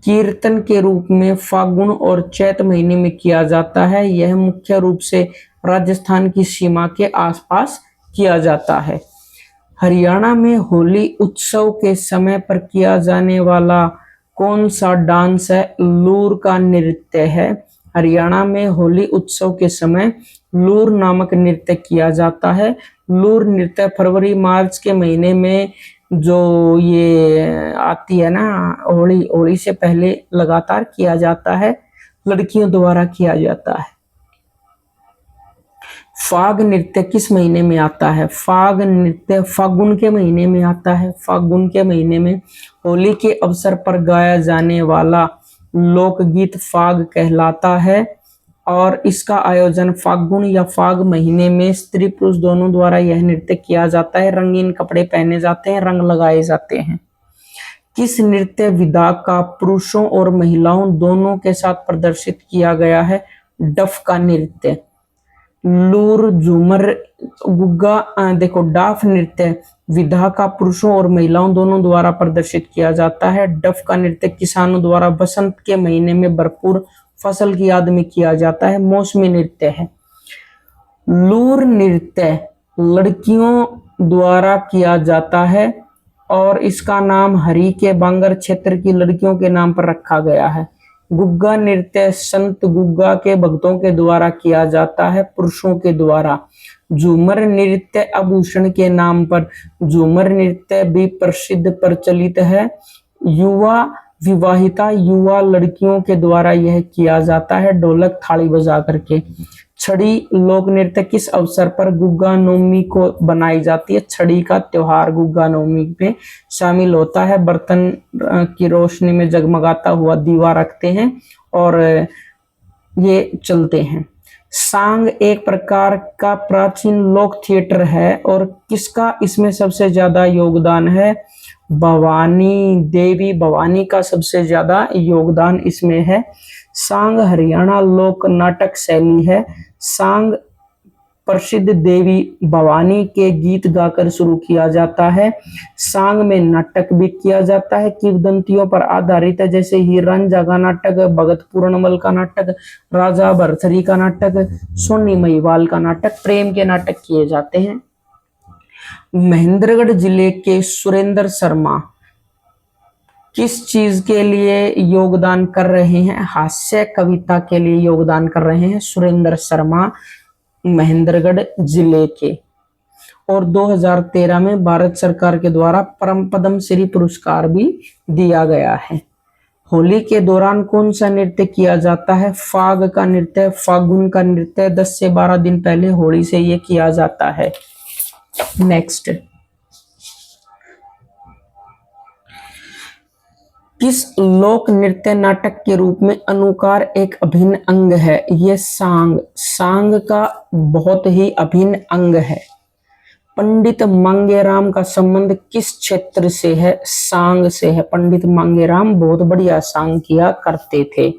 [SPEAKER 1] कीर्तन के रूप में फागुन और चैत महीने में किया जाता है। यह मुख्य रूप से राजस्थान की सीमा के आसपास किया जाता है। हरियाणा में होली उत्सव के समय पर किया जाने वाला कौन सा डांस है? लूर का नृत्य है। हरियाणा में होली उत्सव के समय लूर नामक नृत्य किया जाता है। लूर नृत्य फरवरी मार्च के महीने में जो ये आती है ना होली, होली से पहले लगातार किया जाता है, लड़कियों द्वारा किया जाता है। फाग नृत्य किस महीने में आता है? फाग नृत्य फागुन के महीने में आता है। फागुन के महीने में होली के अवसर पर गाया जाने वाला लोकगीत फाग कहलाता है और इसका आयोजन फागुन या फाग महीने में स्त्री पुरुष दोनों द्वारा यह नृत्य किया जाता है। रंगीन कपड़े पहने जाते हैं, रंग लगाए जाते हैं। किस नृत्य विधा का पुरुषों और महिलाओं दोनों के साथ प्रदर्शित किया गया है? डफ का नृत्य। लूर, झूमर, गुग्गा देखो डाफ नृत्य विधा का पुरुषों और महिलाओं दोनों द्वारा प्रदर्शित किया जाता है। डफ का नृत्य किसानों द्वारा बसंत के महीने में भरपूर फसल की याद में किया जाता है, मौसमी नृत्य है। लूर नृत्य लड़कियों द्वारा किया जाता है और इसका नाम हरी के बांगर क्षेत्र की लड़कियों के नाम पर रखा गया है। गुग्गा नृत्य संत गुग्गा के भक्तों के द्वारा किया जाता है, पुरुषों के द्वारा। झूमर नृत्य आभूषण के नाम पर झूमर नृत्य भी प्रसिद्ध प्रचलित है। युवा विवाहिता युवा लड़कियों के द्वारा यह किया जाता है, ढोलक थाली बजा करके। छड़ी लोक नृत्य किस अवसर पर गुग्गा नवमी को बनाई जाती है? छड़ी का त्योहार गुग्गा नवमी में शामिल होता है। बर्तन की रोशनी में जगमगाता हुआ दीवा रखते हैं और ये चलते हैं। सांग एक प्रकार का प्राचीन लोक थिएटर है और किसका इसमें सबसे ज्यादा योगदान है? भवानी देवी भवानी का सबसे ज्यादा योगदान इसमें है। सांग हरियाणा लोक नाटक शैली है। सांग प्रसिद्ध देवी भवानी के गीत गाकर शुरू किया जाता है। सांग में नाटक भी किया जाता है, किंवदंतियों पर आधारित है, जैसे हीर रांझा का नाटक, भगत पूर्णमल का नाटक, राजा भरथरी का नाटक, सोनी महिवाल का नाटक, प्रेम के नाटक किए जाते हैं। महेंद्रगढ़ जिले के सुरेंद्र शर्मा किस चीज के लिए योगदान कर रहे हैं? हास्य कविता के लिए योगदान कर रहे हैं सुरेंद्र शर्मा महेंद्रगढ़ जिले के। और 2013 में भारत सरकार के द्वारा परम पद्म श्री पुरस्कार भी दिया गया है। होली के दौरान कौन सा नृत्य किया जाता है? फाग का नृत्य, फागुन का नृत्य। 10 से 12 दिन पहले होली से ये किया जाता है। नेक्स्ट, किस लोक नृत्य नाटक के रूप में अनुकार एक अभिन्न अंग है? ये सांग। सांग का बहुत ही अभिन्न अंग है। पंडित मांगेराम का संबंध किस क्षेत्र से है? सांग से है। पंडित मांगेराम बहुत बढ़िया सांग किया करते थे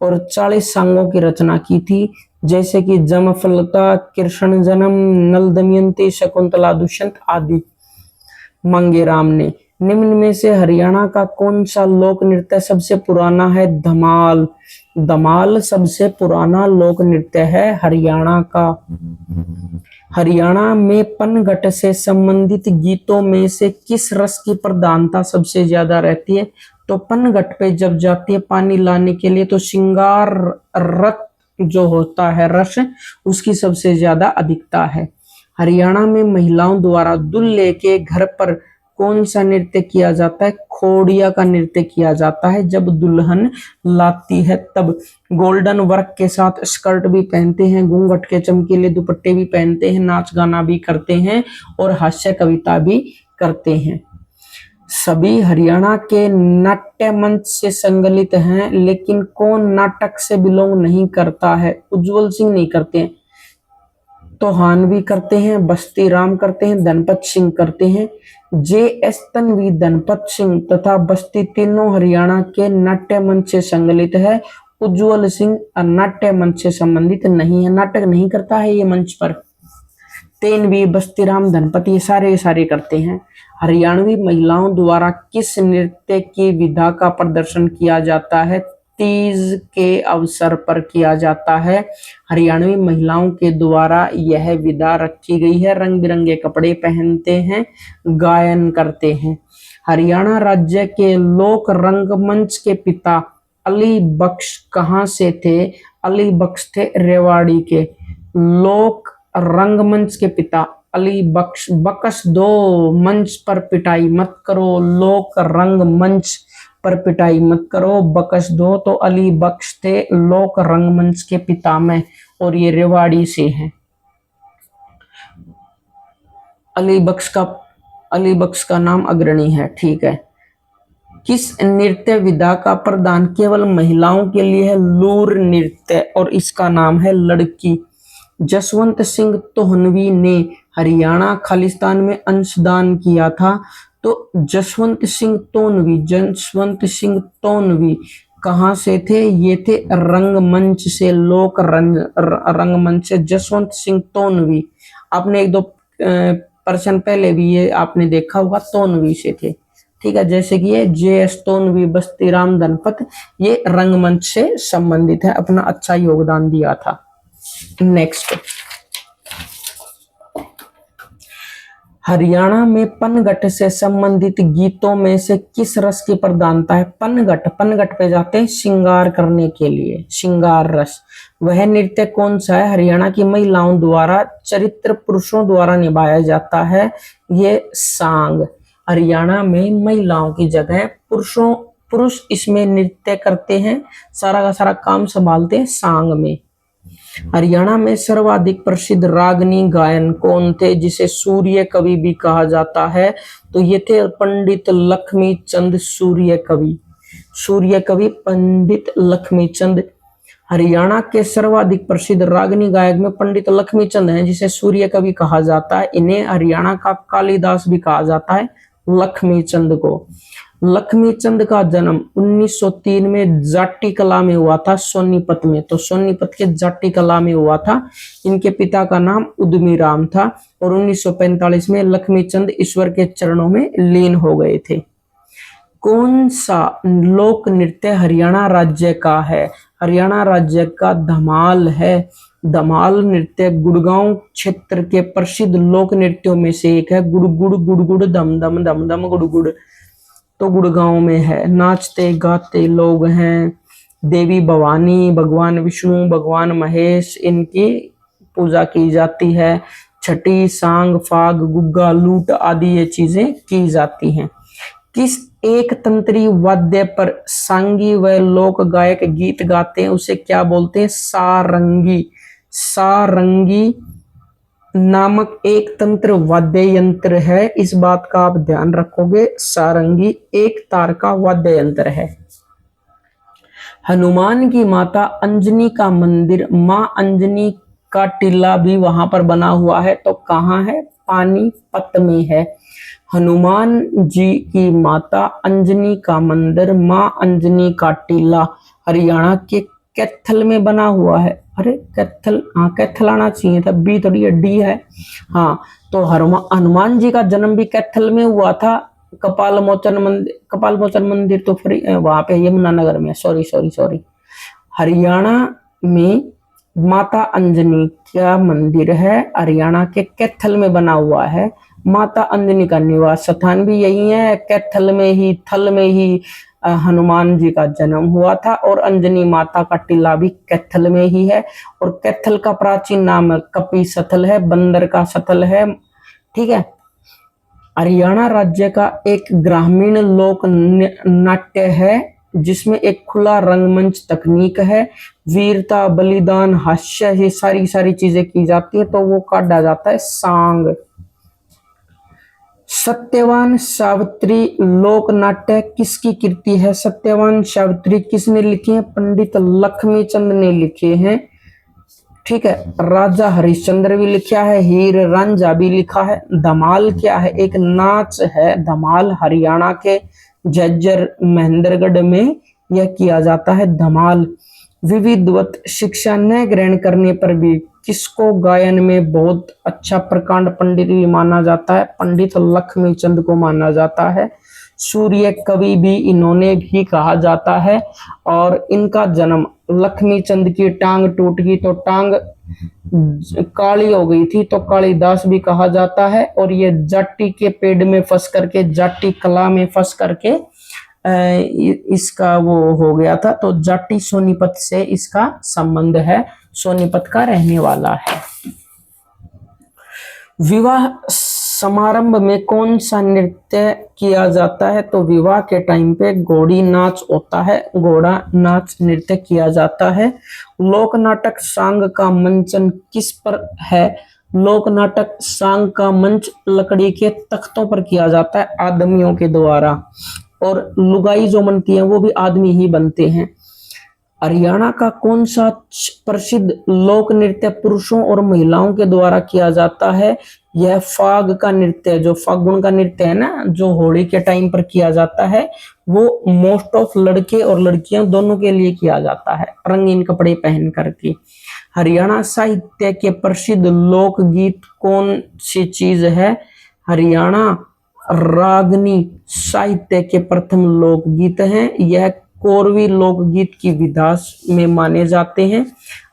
[SPEAKER 1] और 40 सांगों की रचना की थी, जैसे कि जमफलता, कृष्ण जन्म, नल दमयंती, शकुंतला, दुष्यंत आदि मांगेराम ने। निम्न में से हरियाणा का कौन सा लोक नृत्य सबसे पुराना है? धमाल। धमाल सबसे पुराना लोक नृत्य है हरियाणा का। हरियाणा में पनघट से संबंधित गीतों में से किस रस की प्रधानता सबसे ज्यादा रहती है? तो पनघट पे जब जाती है पानी लाने के लिए तो श्रृंगार रत जो होता है रस, उसकी सबसे ज्यादा अधिकता है। हरियाणा में महिलाओं द्वारा दूल्हे के घर पर कौन सा नृत्य किया जाता है? खोड़िया का नृत्य किया जाता है। जब दुल्हन लाती है तब गोल्डन वर्क के साथ स्कर्ट भी पहनते हैं, घूंघट के चमकीले दुपट्टे भी पहनते हैं, नाच गाना भी करते हैं और हास्य कविता भी करते हैं। सभी हरियाणा के नाट्य मंच से संगलित हैं, लेकिन कौन नाटक से बिलोंग नहीं करता है? उज्जवल सिंह नहीं करते हैं, तोहान भी करते हैं, बस्ती राम करते हैं, धनपत सिंह करते हैं। JS तन्वी, धनपत सिंह तथा बस्ती तीनों हरियाणा के नाट्य मंच से संगलित है। उज्जवल सिंह नाट्य मंच से संबंधित नहीं है, नाटक नहीं करता है ये मंच पर। तेनवी, बस्तीराम, धनपत ये सारे करते हैं। हरियाणवी महिलाओं द्वारा किस नृत्य की विधा का प्रदर्शन किया जाता है? तीज के अवसर पर किया जाता है। हरियाणवी महिलाओं के द्वारा यह विधा रखी गई है। रंग बिरंगे कपड़े पहनते हैं, गायन करते हैं। हरियाणा राज्य के लोक रंगमंच के पिता अली बख्श कहाँ से थे? अली बख्श थे रेवाड़ी के। लोक रंगमंच के पिता अली बख्श। बकस दो, मंच पर पिटाई मत करो। लोक रंगमंच पर पिटाई मत करो, बकस दो। तो अली बख्श थे लोक रंगमंच के पितामह और ये रेवाड़ी से हैं। अली बख्श का नाम अग्रणी है, ठीक है। किस नृत्य विधा का प्रदान केवल महिलाओं के लिए है? लूर नृत्य, और इसका नाम है लड़की। जसवंत सिंह तोहनवी ने हरियाणा खालिस्तान में अंशदान किया था। तो जसवंत सिंह तोनवी कहाँ से थे? ये थे रंगमंच से, लोक रंगमंच से। जसवंत सिंह तोनवी, आपने 1-2% पहले भी ये आपने देखा होगा, तोनवी से थे, ठीक है। जैसे कि ये JS तोनवी, बस्तीराम, धनपत, ये रंगमंच से संबंधित है, अपना अच्छा योगदान दिया था। नेक्स्ट, हरियाणा में पनघट से संबंधित गीतों में से किस रस की प्रधानता है? पनघट पे जाते हैं श्रृंगार करने के लिए, श्रृंगार रस। वह नृत्य कौन सा है? हरियाणा की महिलाओं द्वारा चरित्र पुरुषों द्वारा निभाया जाता है, ये सांग। हरियाणा में महिलाओं की जगह पुरुष इसमें नृत्य करते हैं, सारा का सारा काम संभालते हैं सांग में। हरियाणा में सर्वाधिक प्रसिद्ध रागनी गायन कौन थे, जिसे सूर्य कवि भी कहा जाता है? तो ये थे पंडित लक्ष्मी चंद सूर्य कवि पंडित लक्ष्मी चंद। हरियाणा के सर्वाधिक प्रसिद्ध रागनी गायक में पंडित लक्ष्मीचंद हैं, जिसे सूर्य कवि कहा जाता है। इन्हें हरियाणा का कालिदास भी कहा जाता है, लक्ष्मीचंद को। लक्ष्मीचंद का जन्म 1903 में जाट्टी कला में हुआ था, सोनीपत में। तो सोनीपत के जाट्टी कला में हुआ था। इनके पिता का नाम उद्यमी राम था और 1945 में लक्ष्मीचंद ईश्वर के चरणों में लीन हो गए थे। कौन सा लोक नृत्य हरियाणा राज्य का है? हरियाणा राज्य का धमाल है। धमाल नृत्य गुड़गांव क्षेत्र के प्रसिद्ध लोक नृत्यों में से एक है। गुड़ गुड़ गुड़ गुड़ दम दम दम दम गुड़ गुड़, तो गुड़गांव में है। नाचते गाते लोग हैं। देवी भवानी, भगवान विष्णु, भगवान महेश, इनकी पूजा की जाती है। छठी, सांग, फाग, गुग्गा, लूट आदि ये चीजें की जाती हैं। किस एक तंत्री वाद्य पर सांगी व लोक गायक गीत गाते हैं, उसे क्या बोलते हैं? सारंगी। सारंगी नामक एक तंत्र वाद्य यंत्र है, इस बात का आप ध्यान रखोगे। सारंगी एक तार का वाद्य यंत्र है। हनुमान की माता अंजनी का मंदिर, मां अंजनी का टीला भी वहां पर बना हुआ है, तो कहाँ है? पानीपत में है। हनुमान जी की माता अंजनी का मंदिर, मां अंजनी का टीला हरियाणा के कैथल में बना हुआ है। अरे कैथल, हाँ कैथल आना चाहिए था, बी थोड़ी डी है। हाँ, तो हनुमान जी का जन्म भी कैथल में हुआ था। कपाल मोचन मंदिर तो फिर वहां पे यमुनानगर में। सॉरी। हरियाणा में माता अंजनी का मंदिर है, हरियाणा के कैथल में बना हुआ है। माता अंजनी का निवास स्थान भी यही है, कैथल में ही, थल में ही हनुमान जी का जन्म हुआ था। और अंजनी माता का टीला भी कैथल में ही है। और कैथल का प्राचीन नाम कपी सथल है, बंदर का सथल है। ठीक है। हरियाणा राज्य का एक ग्रामीण लोक नाट्य है, जिसमें एक खुला रंगमंच तकनीक है। वीरता, बलिदान, हास्य, ये सारी चीजें की जाती है, तो वो काटा जाता है सांग। सत्यवान सावित्री लोक नाट्य किसकी कृति है? सत्यवान सावित्री किसने लिखी है? पंडित लक्ष्मीचंद ने लिखे हैं। ठीक है। राजा हरिश्चंद्र भी लिखा है, हीर रांझा भी लिखा है। धमाल क्या है? एक नाच है। धमाल हरियाणा के झज्जर महेंद्रगढ़ में यह किया जाता है। धमाल विधिवत शिक्षा न ग्रहण करने पर भी किसको गायन में बहुत अच्छा प्रकांड पंडित भी माना जाता है? पंडित लक्ष्मीचंद को माना जाता है। सूर्य कवि भी इन्होंने भी कहा जाता है। और इनका जन्म, लक्ष्मीचंद की टांग टूट गई तो टांग काली हो गई थी, तो कालिदास भी कहा जाता है। और ये जाट्टी के पेड़ में फंस करके, जाट्टी कला में फंस करके इसका वो हो गया था, तो जाट्टी सोनीपत से इसका संबंध है, सोनीपत का रहने वाला है। विवाह समारंभ में कौन सा नृत्य किया जाता है? तो विवाह के टाइम पे घोड़ी नाच होता है, घोड़ा नाच नृत्य किया जाता है। लोक नाटक सांग का मंचन किस पर है? लोक नाटक सांग का मंच लकड़ी के तख्तों पर किया जाता है, आदमियों के द्वारा। और लुगाई जो बनती है वो भी आदमी ही बनते हैं। हरियाणा का कौन सा प्रसिद्ध लोक नृत्य पुरुषों और महिलाओं के द्वारा किया जाता है? यह फाग का नृत्य, जो फागुन का नृत्य है ना, जो होली के टाइम पर किया जाता है, वो मोस्ट ऑफ लड़के और लड़कियां दोनों के लिए किया जाता है, रंगीन कपड़े पहन करके। हरियाणा साहित्य के प्रसिद्ध लोकगीत कौन सी चीज है? हरियाणा रागनी साहित्य के प्रथम लोकगीत हैं। यह कोरवी लोकगीत की विधा में माने जाते हैं।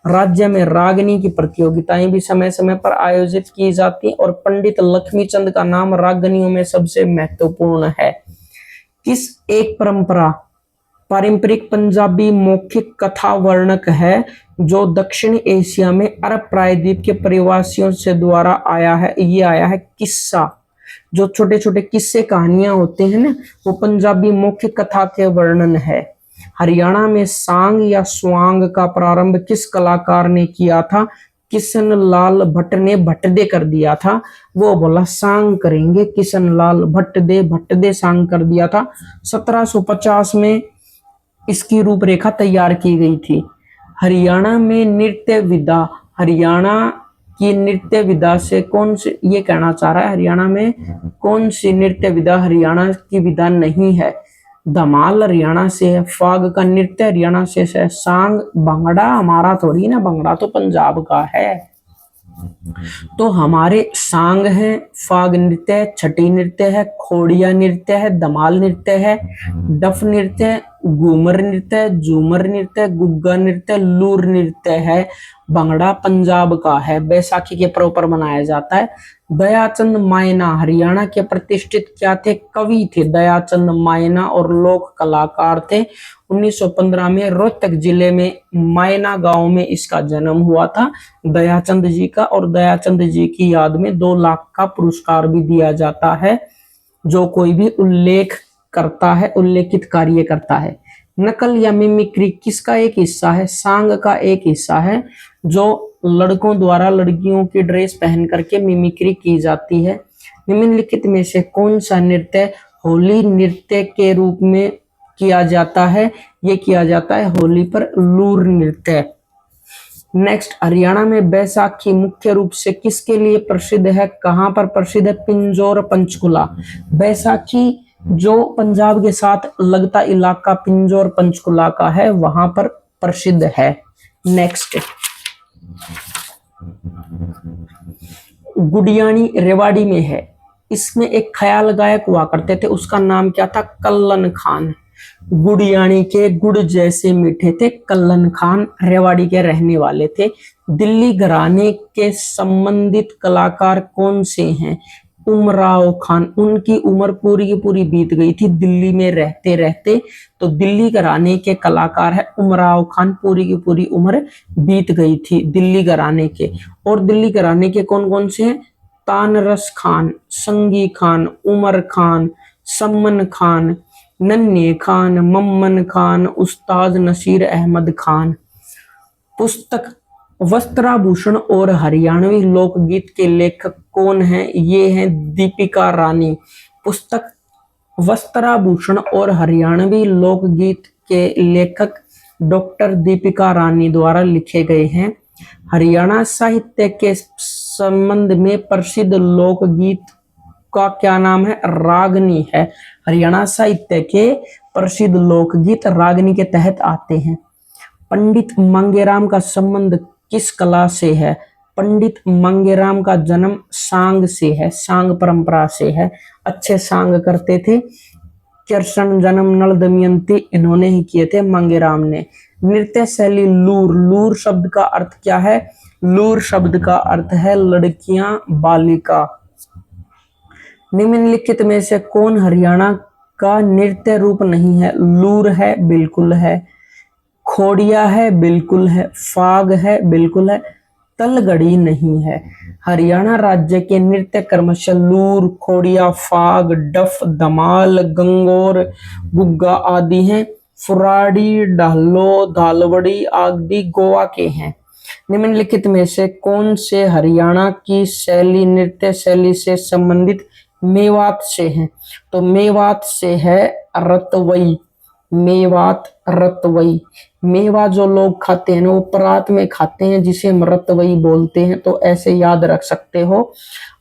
[SPEAKER 1] राज्य में रागनी की प्रतियोगिताएं भी समय समय पर आयोजित की जाती हैं। और पंडित लक्ष्मीचंद का नाम रागनियों में सबसे महत्वपूर्ण है। किस एक परंपरा पारंपरिक पंजाबी मौखिक कथा वर्णक है, जो दक्षिण एशिया में अरब प्रायद्वीप के प्रवासियों से द्वारा आया है? ये आया है किस्सा। जो छोटे छोटे किस्से कहानियां होते हैं ना, वो पंजाबी मौखिक कथा के वर्णन है। हरियाणा में सांग या स्वांग का प्रारंभ किस कलाकार ने किया था? किशन लाल भट्ट ने भट्टदे कर दिया था। वो बोला सांग करेंगे, किशन लाल भट्टदे सांग कर दिया था। 1750 में इसकी रूपरेखा तैयार की गई थी। हरियाणा में नृत्य विधा, हरियाणा की नृत्य विधा से कौन सी, ये कहना चाह रहा है हरियाणा में कौन सी नृत्य विधा हरियाणा की विधा नहीं है। धमाल हरियाणा से है, फाग का नृत्य हरियाणा से है, सांग भंगड़ा हमारा थोड़ी ना, भंगड़ा तो पंजाब का है। तो हमारे सांग है, फाग नृत्य है, छठी नृत्य है, खोड़िया नृत्य है, धमाल नृत्य है, डफ नृत्य है, घूमर नृत्य है, झूमर नृत्य है, गुग्गा नृत्य, लूर नृत्य है, भंगड़ा पंजाब का है, बैसाखी के पर्व पर मनाया जाता है। दयाचंद मायना हरियाणा के प्रतिष्ठित क्या थे, कवि थे दयाचंद मायना और लोक कलाकार थे। 1915 में रोहतक जिले में मायना गांव में इसका जन्म हुआ था दयाचंद जी का, और दयाचंद जी की याद में 2 लाख का पुरस्कार भी दिया जाता है जो कोई भी उल्लेख करता है, उल्लेखित कार्य करता है। नकल या मिमिक्री किसका एक हिस्सा है, सांग का एक हिस्सा है, जो लड़कों द्वारा लड़कियों की ड्रेस पहन करके मिमिक्री की जाती है। निम्नलिखित में से कौन सा नृत्य होली नृत्य के रूप में किया जाता है, ये किया जाता है होली पर लूर नृत्य। नेक्स्ट, हरियाणा में बैसाखी मुख्य रूप से किसके लिए प्रसिद्ध है, कहां पर प्रसिद्ध है, पिंजौर पंचकुला। बैसाखी जो पंजाब के साथ लगता इलाका पिंजौर पंचकुला का है वहां पर प्रसिद्ध है। नेक्स्ट, गुडियानी रेवाड़ी में है, इसमें एक ख्याल गायक हुआ करते थे, उसका नाम क्या था, कल्लन खान। गुडियानी के गुड़ जैसे मीठे थे, कल्लन खान रेवाड़ी के रहने वाले थे। दिल्ली घराने के संबंधित कलाकार कौन से हैं, उमराव खान। उनकी उम्र पूरी की पूरी बीत गई थी दिल्ली में रहते रहते, तो दिल्ली घराने के कलाकार है उमराव खान, पूरी की पूरी उम्र बीत गई थी दिल्ली घराने के। और दिल्ली घराने के कौन कौन से हैं, तानरस खान, संगी खान, उमर खान, सम्मन खान, नन्हे खान, मम्मन खान, उस्ताद नसीर अहमद खान। पुस्तक वस्त्राभूषण और हरियाणवी लोकगीत के लेखक कौन हैं, ये हैं दीपिका रानी। पुस्तक वस्त्राभूषण और हरियाणवी लोकगीत के लेखक डॉक्टर दीपिका रानी द्वारा लिखे गए हैं। हरियाणा साहित्य के संबंध में प्रसिद्ध लोकगीत का क्या नाम है, रागनी है। हरियाणा साहित्य के प्रसिद्ध लोकगीत रागनी के तहत आते हैं। पंडित मांगेराम का संबंध किस कला से है, पंडित मांगेराम का जन्म सांग से है, सांग परंपरा से है, अच्छे सांग करते थे। कृष्ण जन्म नल दमयंती इन्होंने ही किए थे, मांगेराम ने। नृत्य शैली लूर, लूर शब्द का अर्थ क्या है, लूर शब्द का अर्थ है लड़कियां, बालिका। निम्नलिखित में से कौन हरियाणा का नृत्य रूप नहीं है, लूर है बिल्कुल है, खोड़िया है बिल्कुल है, फाग है बिल्कुल है, तलगड़ी नहीं है। हरियाणा राज्य के नृत्य क्रमशः लूर, खोड़िया, फाग, डफ, धमाल, गंगोर, गुग्गा आदि हैं। फुराड़ी, डालो, धालवड़ी आदि गोवा के हैं। निम्नलिखित में से कौन से हरियाणा की शैली नृत्य शैली से संबंधित मेवात से हैं, तो मेवात से है रतवई, मेवात रतवई। मेवा जो लोग खाते हैं ना वो परात में खाते हैं जिसे हम रतवई बोलते हैं, तो ऐसे याद रख सकते हो।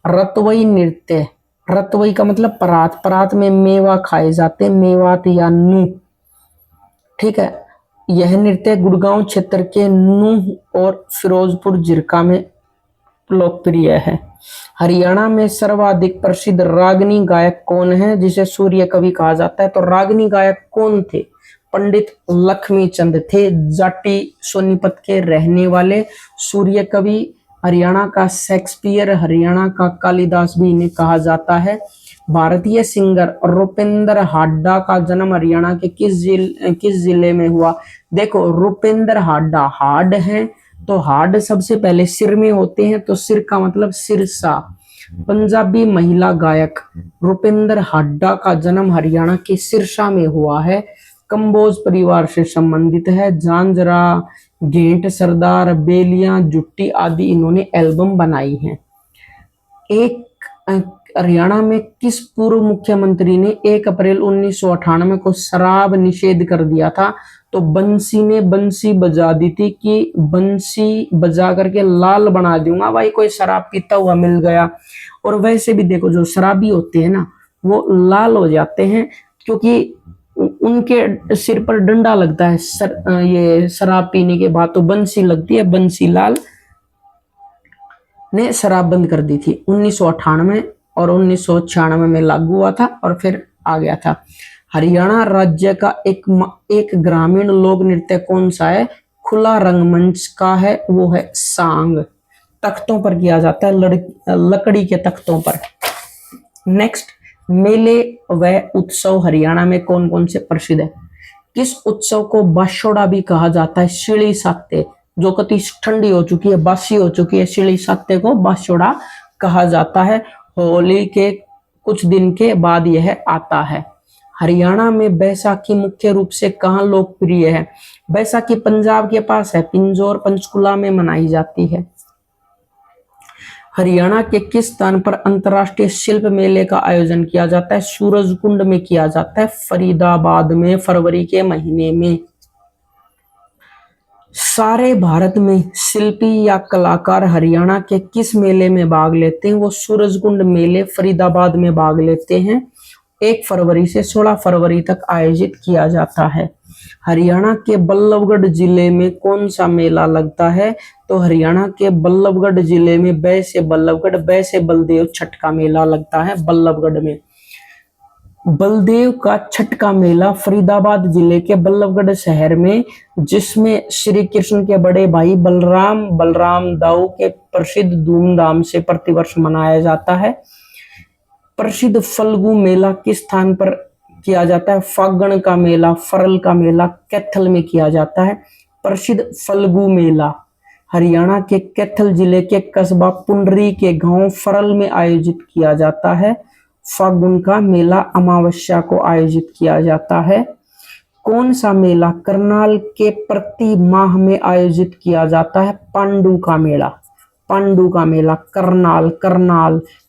[SPEAKER 1] रतवई नृत्य, रतवई का मतलब परात, परात में मेवा खाए जाते हैं, मेवात या नूह, ठीक है। यह नृत्य गुड़गांव क्षेत्र के नूह और फिरोजपुर जिरका में लोकप्रिय है। हरियाणा में सर्वाधिक प्रसिद्ध रागनी गायक कौन है जिसे सूर्य कवि कहा जाता है, तो रागनी गायक कौन थे, पंडित लक्ष्मी चंद थे, जाटी सोनीपत के रहने वाले सूर्य कवि। हरियाणा का शेक्सपियर, हरियाणा का कालिदास भी इन्हें कहा जाता है। भारतीय सिंगर रुपेंद्र हाड्डा का जन्म हरियाणा के किस जिले में हुआ, देखो रुपेंद्र हाड्डा, हाड है तो हाड सबसे पहले सिर में होते हैं, तो सिर का मतलब सिरसा। पंजाबी महिला गायक रुपेंद्र हाड्डा का जन्म हरियाणा के सिरसा में हुआ है, कंबोज परिवार से संबंधित है। झांझरा, घेंट, सरदार, बेलियां, जुट्टी आदि इन्होंने एल्बम बनाई हैं। एक हरियाणा में किस पूर्व मुख्यमंत्री ने 1 अप्रैल 1998 को शराब निषेध कर दिया था? तो बंसी ने बंसी बजा दी थी कि बंसी बजा करके लाल बना दूंगा भाई, कोई शराब पीता हुआ मिल गया। और वैसे भी देखो जो शराबी होते हैं ना वो लाल हो जाते हैं क्योंकि उनके सिर पर डंडा लगता है ये शराब पीने के बाद, तो बंसी लगती है। बंसी लाल ने शराब बंद कर दी थी 1998 और 1996 में लागू हुआ था और फिर आ गया था। हरियाणा राज्य का एक ग्रामीण लोक नृत्य कौन सा है? खुला रंगमंच का है, वो है सांग। तख्तों पर किया जाता है, लकड़ी के तख्तों पर। नेक्स्ट, मेले व उत्सव हरियाणा में कौन कौन से प्रसिद्ध है? किस उत्सव को बाशोड़ा भी कहा जाता है? शिली सात्ते, जो कति ठंडी हो चुकी है, बासी हो चुकी है, शिली सात्ते को बाशोड़ा कहा जाता है। होली के कुछ दिन के बाद यह आता है। हरियाणा में बैसाखी मुख्य रूप से कहाँ लोकप्रिय है? बैसाखी पंजाब के पास है, पिंजौर पंचकुला में मनाई जाती है। हरियाणा के किस स्थान पर अंतर्राष्ट्रीय शिल्प मेले का आयोजन किया जाता है? सूरजकुंड में किया जाता है, फरीदाबाद में, फरवरी के महीने में। सारे भारत में शिल्पी या कलाकार हरियाणा के किस मेले में भाग लेते हैं? वो सूरजकुंड मेले फरीदाबाद में भाग लेते हैं। 1 फरवरी से 16 फरवरी तक आयोजित किया जाता है। हरियाणा के बल्लभगढ़ जिले में कौन सा मेला लगता है? तो हरियाणा के बल्लभगढ़ जिले में बै से बल्लभगढ़, बै से बलदेव छठ का मेला लगता है बल्लभगढ़ में। बलदेव का छठ का मेला फरीदाबाद जिले के बल्लभगढ़ शहर में, जिसमें श्री कृष्ण के बड़े भाई बलराम दाऊ के प्रसिद्ध धूमधाम से प्रतिवर्ष मनाया जाता है। प्रसिद्ध फल्गु मेला किस स्थान पर किया जाता है? फागण का मेला, फरल का मेला कैथल में किया जाता है। प्रसिद्ध फल्गु मेला हरियाणा के कैथल जिले के कस्बा पुंडरी के गांव फरल में आयोजित किया जाता है। फागुन का मेला अमावस्या को आयोजित किया जाता है। कौन सा मेला करनाल के प्रति माह में आयोजित किया जाता है? पांडु का मेला, पांडु का मेला करनाल,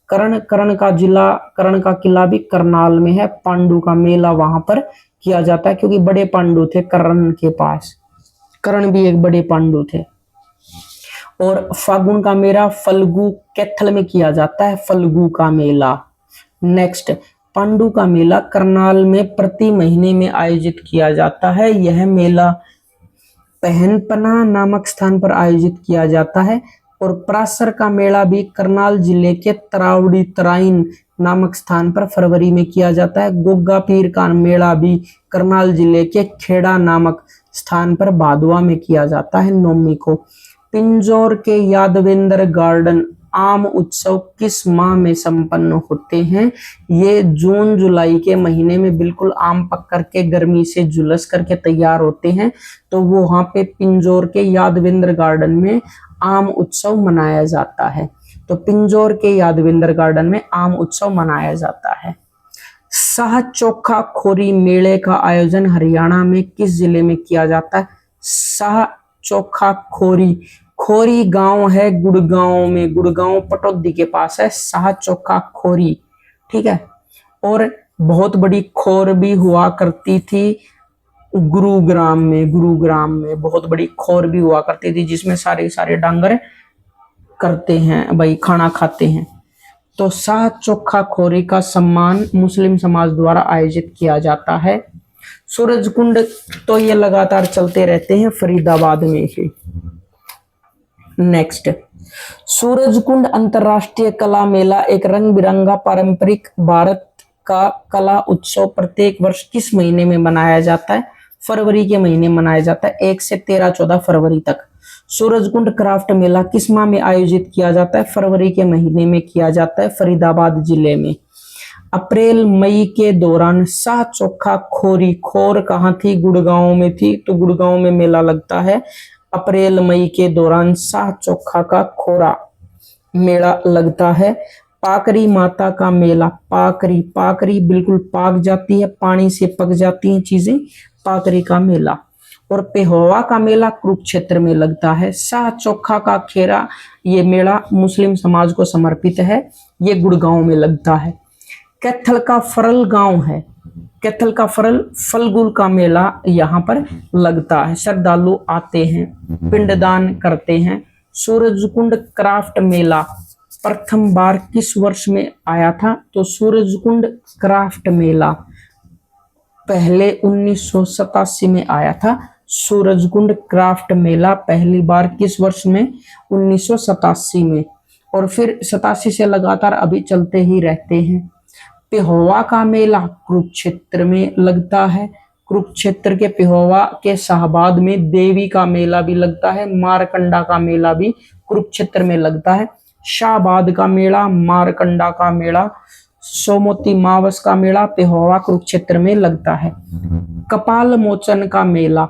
[SPEAKER 1] कर्ण का जिला, कर्ण का किला भी करनाल में है। पांडु का मेला वहां पर किया जाता है क्योंकि बड़े पांडु थे कर्ण के पास, कर्ण भी एक बड़े पांडु थे। और फागुन का मेला फल्गु कैथल में किया जाता है, फल्गु का मेला। नेक्स्ट, पांडु का मेला करनाल में प्रति महीने में आयोजित किया जाता है। यह मेला पहनपना नामक स्थान पर आयोजित किया जाता है। और प्रासर का मेला भी करनाल जिले के तरावड़ी तराइन नामक स्थान पर फरवरी में किया जाता है। गोगा पीर का मेला भी करनाल जिले के खेड़ा नामक स्थान पर भादवा में किया जाता है, नवमी को। पिंजौर के यादवेंद्र गार्डन आम उत्सव किस माह में संपन्न होते हैं? ये जून जुलाई के महीने में बिल्कुल आम पक करके गर्मी से झुलस करके तैयार होते हैं, तो वो वहां पे पिंजौर के यादवेंद्र गार्डन में आम उत्सव मनाया जाता है। तो पिंजौर के यादवेंद्र गार्डन में आम उत्सव मनाया जाता है। शाह चोखा खोरी मेले का आयोजन हरियाणा में किस जिले में किया जाता है? शाह चोखा खोरी, खोरी गांव है गुड़गांव में, गुड़गांव पटौदी के पास है शाह चोखा खोरी, ठीक है। और बहुत बड़ी खोर भी हुआ करती थी गुरुग्राम में बहुत बड़ी खोर भी हुआ करती थी जिसमें सारे डांगर करते हैं भाई, खाना खाते हैं। तो शाह चोखा खोरी का सम्मान मुस्लिम समाज द्वारा आयोजित किया जाता है। सूरजकुंड तो ये लगातार चलते रहते हैं फरीदाबाद में ही। नेक्स्ट, सूरजकुंड अंतरराष्ट्रीय कला मेला एक रंग बिरंगा पारंपरिक भारत का कला उत्सव प्रत्येक वर्ष किस महीने में मनाया जाता है? फरवरी के महीने मनाया जाता है, 1 से 13-14 फरवरी तक। सूरजकुंड क्राफ्ट मेला किस माह में आयोजित किया जाता है? फरवरी के महीने में किया जाता है, फरीदाबाद जिले में। अप्रैल मई के दौरान शाह चोखा खोरी, खोर कहाँ थी? गुड़गांव में थी, तो गुड़गांव में मेला लगता है। अप्रैल मई के दौरान शाह चोखा का खोरा मेला लगता है। पाकरी माता का मेला, पाकरी बिल्कुल पाक जाती है, पानी से पक जाती हैं चीजें, पाकरी का मेला। और पेहोवा का मेला कुरुक्षेत्र में लगता है। शाह चोखा का खेरा, ये मेला मुस्लिम समाज को समर्पित है, ये गुड़गांव में लगता है। कैथल का फरल गांव है, कैथल का फरल फल्गुल का मेला यहाँ पर लगता है। श्रद्धालु आते हैं, पिंडदान करते हैं। सूरजकुंड क्राफ्ट मेला प्रथम बार किस वर्ष में आया था? तो सूरजकुंड क्राफ्ट मेला पहले 1987 में आया था। सूरजकुंड क्राफ्ट मेला पहली बार किस वर्ष में? 1987 में, और फिर 87 से लगातार अभी चलते ही रहते हैं। पेहोवा का मेला कुरुक्षेत्र में लगता है। कुरुक्षेत्र के पेहोवा के शाहबाद में देवी का मेला भी लगता है। मारकंडा का मेला भी कुरुक्षेत्र में लगता है। शाहबाद का मेला, मारकंडा का मेला, सोमोती मावस का मेला पेहोवा कुरुक्षेत्र में लगता है। कपाल मोचन का मेला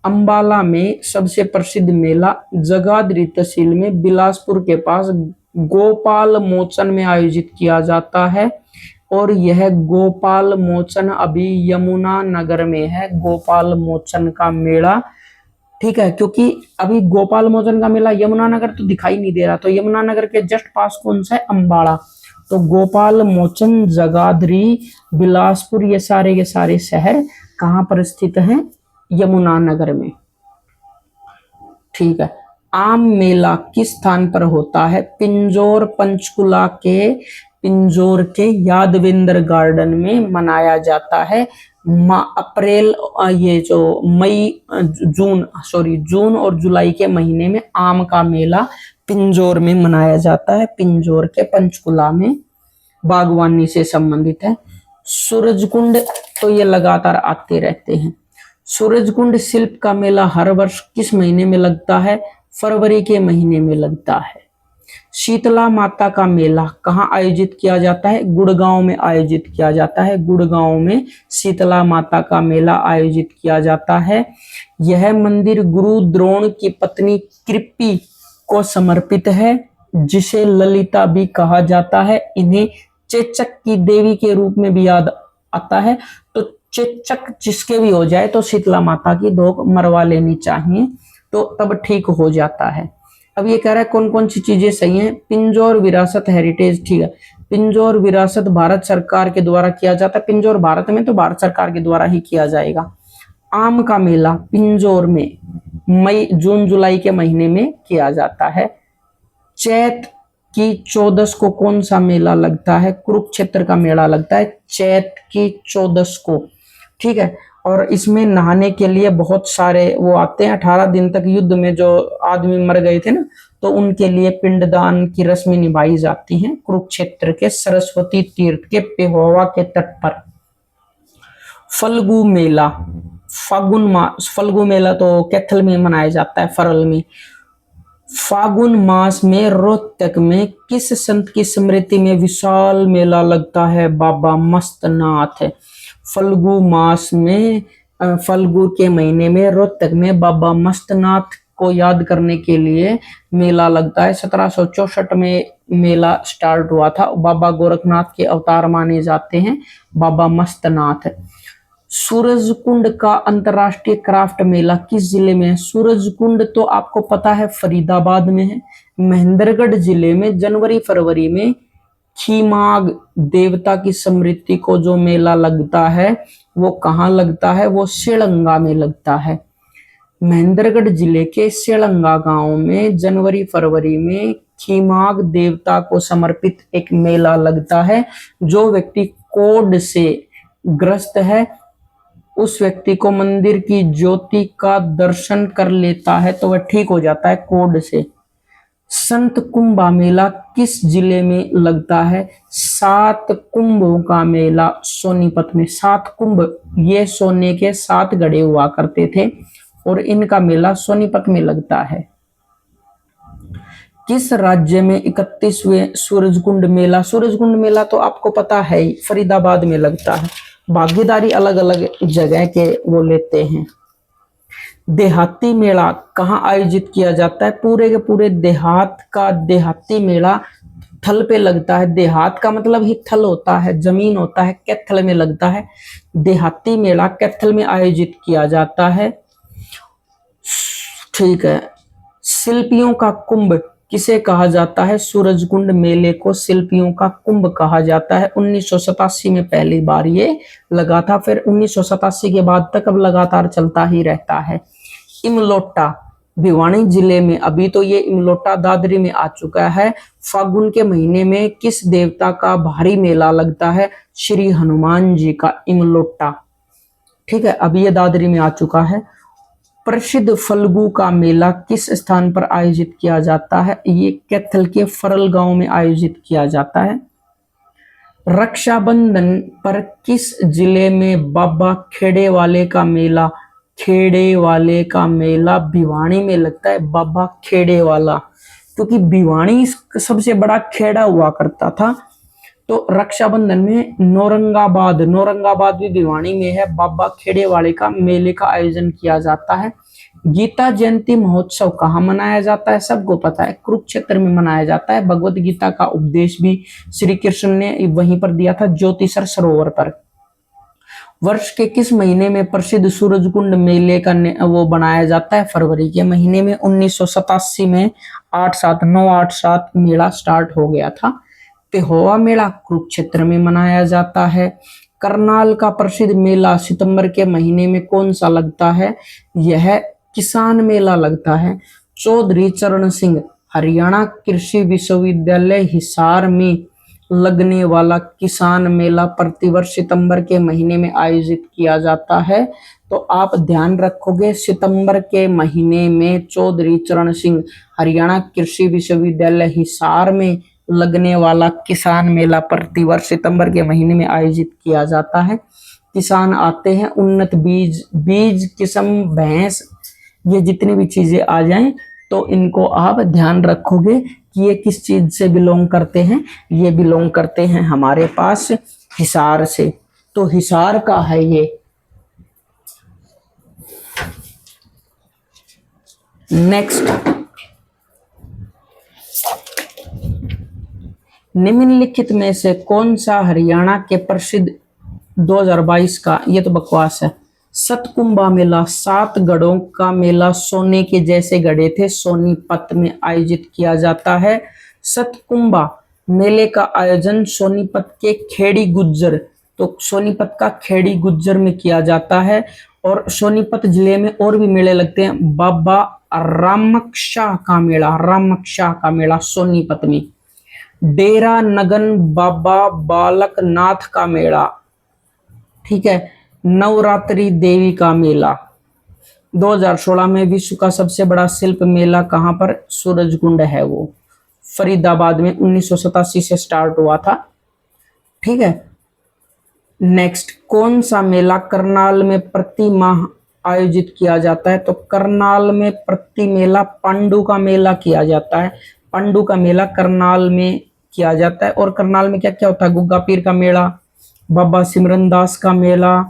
[SPEAKER 1] अंबाला में सबसे प्रसिद्ध मेला जगाधरी तहसील में बिलासपुर के पास गोपाल मोचन में आयोजित किया जाता है, और यह गोपाल मोचन अभी यमुना नगर में है। गोपाल मोचन का मेला, ठीक है, क्योंकि अभी गोपाल मोचन का मेला यमुना नगर तो दिखाई नहीं दे रहा, तो यमुना नगर के जस्ट पास कौन सा है? अंबाड़ा। तो गोपाल मोचन, जगाधरी, बिलासपुर, ये सारे के सारे शहर कहाँ पर स्थित हैं? यमुना नगर में, ठीक है। आम मेला किस स्थान पर होता है? पिंजौर पंचकुला के पिंजौर के यादवेंद्र गार्डन में मनाया जाता है। अप्रैल, ये जो जून और जुलाई के महीने में आम का मेला पिंजौर में मनाया जाता है। पिंजौर के पंचकुला में बागवानी से संबंधित है। सूरजकुंड तो ये लगातार आते रहते हैं। सूरजकुंड शिल्प का मेला हर वर्ष किस महीने में लगता है? फरवरी के महीने में लगता है। शीतला माता का मेला कहाँ आयोजित किया जाता है? गुड़गांव में आयोजित किया जाता है। गुड़गांव में शीतला माता का मेला आयोजित किया जाता है। यह मंदिर गुरु द्रोण की पत्नी कृपी को समर्पित है, जिसे ललिता भी कहा जाता है। इन्हें चेचक की देवी के रूप में भी याद आता है। तो चेचक जिसके भी हो जाए तो शीतला माता की धोक मरवा लेनी चाहिए, तो तब ठीक हो जाता है। अब ये कह रहा है कौन कौन सी चीजें सही हैं। पिंजौर विरासत हेरिटेज, ठीक है, पिंजौर विरासत भारत सरकार के द्वारा किया जाता है। पिंजौर भारत में तो भारत सरकार के द्वारा ही किया जाएगा। आम का मेला पिंजौर में जून जुलाई के महीने में किया जाता है। चैत की 14 को कौन सा मेला लगता है? कुरुक्षेत्र का मेला लगता है चैत की 14 को, ठीक है। और इसमें नहाने के लिए बहुत सारे वो आते हैं। 18 दिन तक युद्ध में जो आदमी मर गए थे ना, तो उनके लिए पिंडदान की रस्में निभाई जाती हैं कुरुक्षेत्र के सरस्वती तीर्थ के पेहोवा के तट पर। फल्गु मेला, फल्गु मेला तो कैथल में मनाया जाता है, फरल में। फागुन मास में रोहतक में किस संत की स्मृति में विशाल मेला लगता है? बाबा मस्तनाथ। फल्गु मास में, फल्गु के महीने में रोहतक में बाबा मस्तनाथ को याद करने के लिए मेला लगता है। 1764 में मेला स्टार्ट हुआ था। बाबा गोरखनाथ के अवतार माने जाते हैं बाबा मस्तनाथ। सूरजकुंड का अंतरराष्ट्रीय क्राफ्ट मेला किस जिले में है? सूरजकुंड तो आपको पता है फरीदाबाद में है। महेंद्रगढ़ जिले में जनवरी फरवरी में खीमाग देवता की स्मृति को जो मेला लगता है वो कहाँ लगता है? वो सेलंगा में लगता है। महेंद्रगढ़ जिले के सेलंगा गांव में जनवरी फरवरी में खीमाग देवता को समर्पित एक मेला लगता है। जो व्यक्ति कोढ़ से ग्रस्त है उस व्यक्ति को मंदिर की ज्योति का दर्शन कर लेता है तो वह ठीक हो जाता है कोढ़ से। संत कुंभा मेला किस जिले में लगता है? 7 कुंभों का मेला सोनीपत में। 7 कुंभ ये सोने के 7 घड़े हुआ करते थे और इनका मेला सोनीपत में लगता है। किस राज्य में 31वें सूरजकुंड मेला? सूरजकुंड मेला तो आपको पता है ही, फरीदाबाद में लगता है। भागीदारी अलग अलग जगह के वो लेते हैं। देहाती मेला कहाँ आयोजित किया जाता है? पूरे के पूरे देहात का देहाती मेला थल पे लगता है। देहात का मतलब ही थल होता है, जमीन होता है, कैथल में लगता है। देहाती मेला कैथल में आयोजित किया जाता है। ठीक है। शिल्पियों का कुंभ किसे कहा जाता है? सूरजकुंड मेले को शिल्पियों का कुंभ कहा जाता है। 1987 में पहली बार ये लगा था, फिर 1987 के बाद तक अब लगातार चलता ही रहता है। इमलोटा भिवानी जिले में, अभी तो ये इमलोटा दादरी में आ चुका है। फागुन के महीने में किस देवता का भारी मेला लगता है? श्री हनुमान जी का इमलोटा। ठीक है, अभी ये दादरी में आ चुका है। प्रसिद्ध फल्गु का मेला किस स्थान पर आयोजित किया जाता है? ये कैथल के फरल गांव में आयोजित किया जाता है। रक्षाबंधन पर किस जिले में बाबा खेड़े वाले का मेला? खेड़े वाले का मेला भिवानी में लगता है, बाबा खेड़े वाला, क्योंकि भिवानी सबसे बड़ा खेड़ा हुआ करता था। तो रक्षाबंधन में नौरंगाबाद भी भिवानी में है, बाबा खेड़े वाले का मेले का आयोजन किया जाता है। गीता जयंती महोत्सव कहाँ मनाया जाता है? सबको पता है, कुरुक्षेत्र में मनाया जाता है। भगवत गीता का उपदेश भी श्री कृष्ण ने वहीं पर दिया था, ज्योतिषर सरोवर पर। वर्ष के किस महीने में प्रसिद्ध सूरजकुंड मेले का वो बनाया जाता है? फरवरी के महीने में। 1987 में 987 मेला स्टार्ट हो गया था। पेहोवा मेला कुरुक्षेत्र में मनाया जाता है। करनाल का प्रसिद्ध मेला सितंबर के महीने में कौन सा लगता है? यह किसान मेला लगता है। चौधरी चरण सिंह हरियाणा कृषि विश्वविद्यालय हिसार में लगने वाला किसान मेला प्रतिवर्ष सितंबर के महीने में आयोजित किया जाता है। तो आप ध्यान रखोगे, सितंबर के महीने में चौधरी चरण सिंह हरियाणा कृषि विश्वविद्यालय हिसार में लगने वाला किसान मेला प्रतिवर्ष सितंबर के महीने में आयोजित किया जाता है। किसान आते हैं, उन्नत बीज किस्म, भैंस, ये जितनी भी चीजें आ जाएं तो इनको आप ध्यान रखोगे कि ये किस चीज से बिलोंग करते हैं। ये बिलोंग करते हैं हमारे पास हिसार से, तो हिसार का है ये। नेक्स्ट, निम्नलिखित में से कौन सा हरियाणा के प्रसिद्ध 2022 का, ये तो बकवास है, सतकुंभा मेला, 7 गढ़ों का मेला सोने के जैसे गढ़े थे, सोनीपत में आयोजित किया जाता है। सतकुंभा मेले का आयोजन सोनीपत के खेड़ी गुज्जर, तो सोनीपत का खेड़ी गुज्जर में किया जाता है। और सोनीपत जिले में और भी मेले लगते हैं। बाबा रामकशाह का मेला सोनीपत में। डेरा नगन बाबा बालकनाथ का मेला, ठीक है। नवरात्रि देवी का मेला 2016 में विश्व का सबसे बड़ा शिल्प मेला कहां पर? सूरजकुंड है वो, फरीदाबाद में 1987 से स्टार्ट हुआ था, ठीक है। नेक्स्ट, कौन सा मेला करनाल में प्रति माह आयोजित किया जाता है? तो करनाल में प्रति मेला पांडु का मेला किया जाता है। पांडु का मेला करनाल में किया जाता है। और करनाल में क्या क्या होता है? गुग्गा पीर का मेला, बाबा सिमरन दास का मेला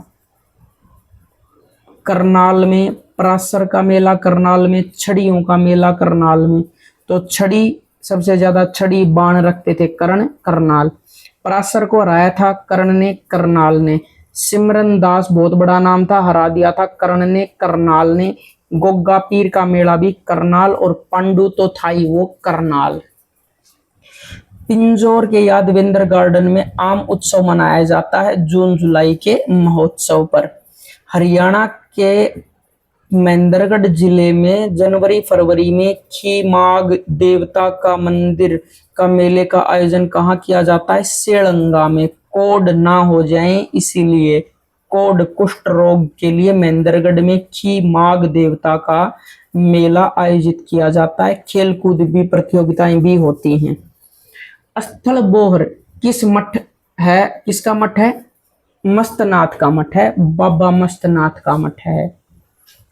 [SPEAKER 1] करनाल में, पराशर का मेला करनाल में, छड़ियों का मेला करनाल में। तो छड़ी, सबसे ज्यादा छड़ी बाण रखते थे कर्ण, करनाल। पराशर को हराया था कर्ण ने, करनाल ने। सिमरन दास बहुत बड़ा नाम था, हरा दिया था कर्ण ने, करनाल ने। गोग्गा पीर का मेला भी करनाल, और पांडु तो था ही वो, करनाल। पिंजौर के यादवेंद्र गार्डन में आम उत्सव मनाया जाता है जून जुलाई के महोत्सव पर। हरियाणा के महेंद्रगढ़ जिले में जनवरी फरवरी में खीमाग देवता का मंदिर का मेले का आयोजन कहाँ किया जाता है? सेलंगा में। कोड ना हो जाए इसीलिए, कोड कुष्ठ रोग के लिए महेंद्रगढ़ में खीमाग देवता का मेला आयोजित किया जाता है। खेलकूद भी, प्रतियोगिताएं भी होती हैं। स्थल बोहर किस मठ है? किसका मठ है? मस्तनाथ का मठ है, बाबा मस्तनाथ का मठ है।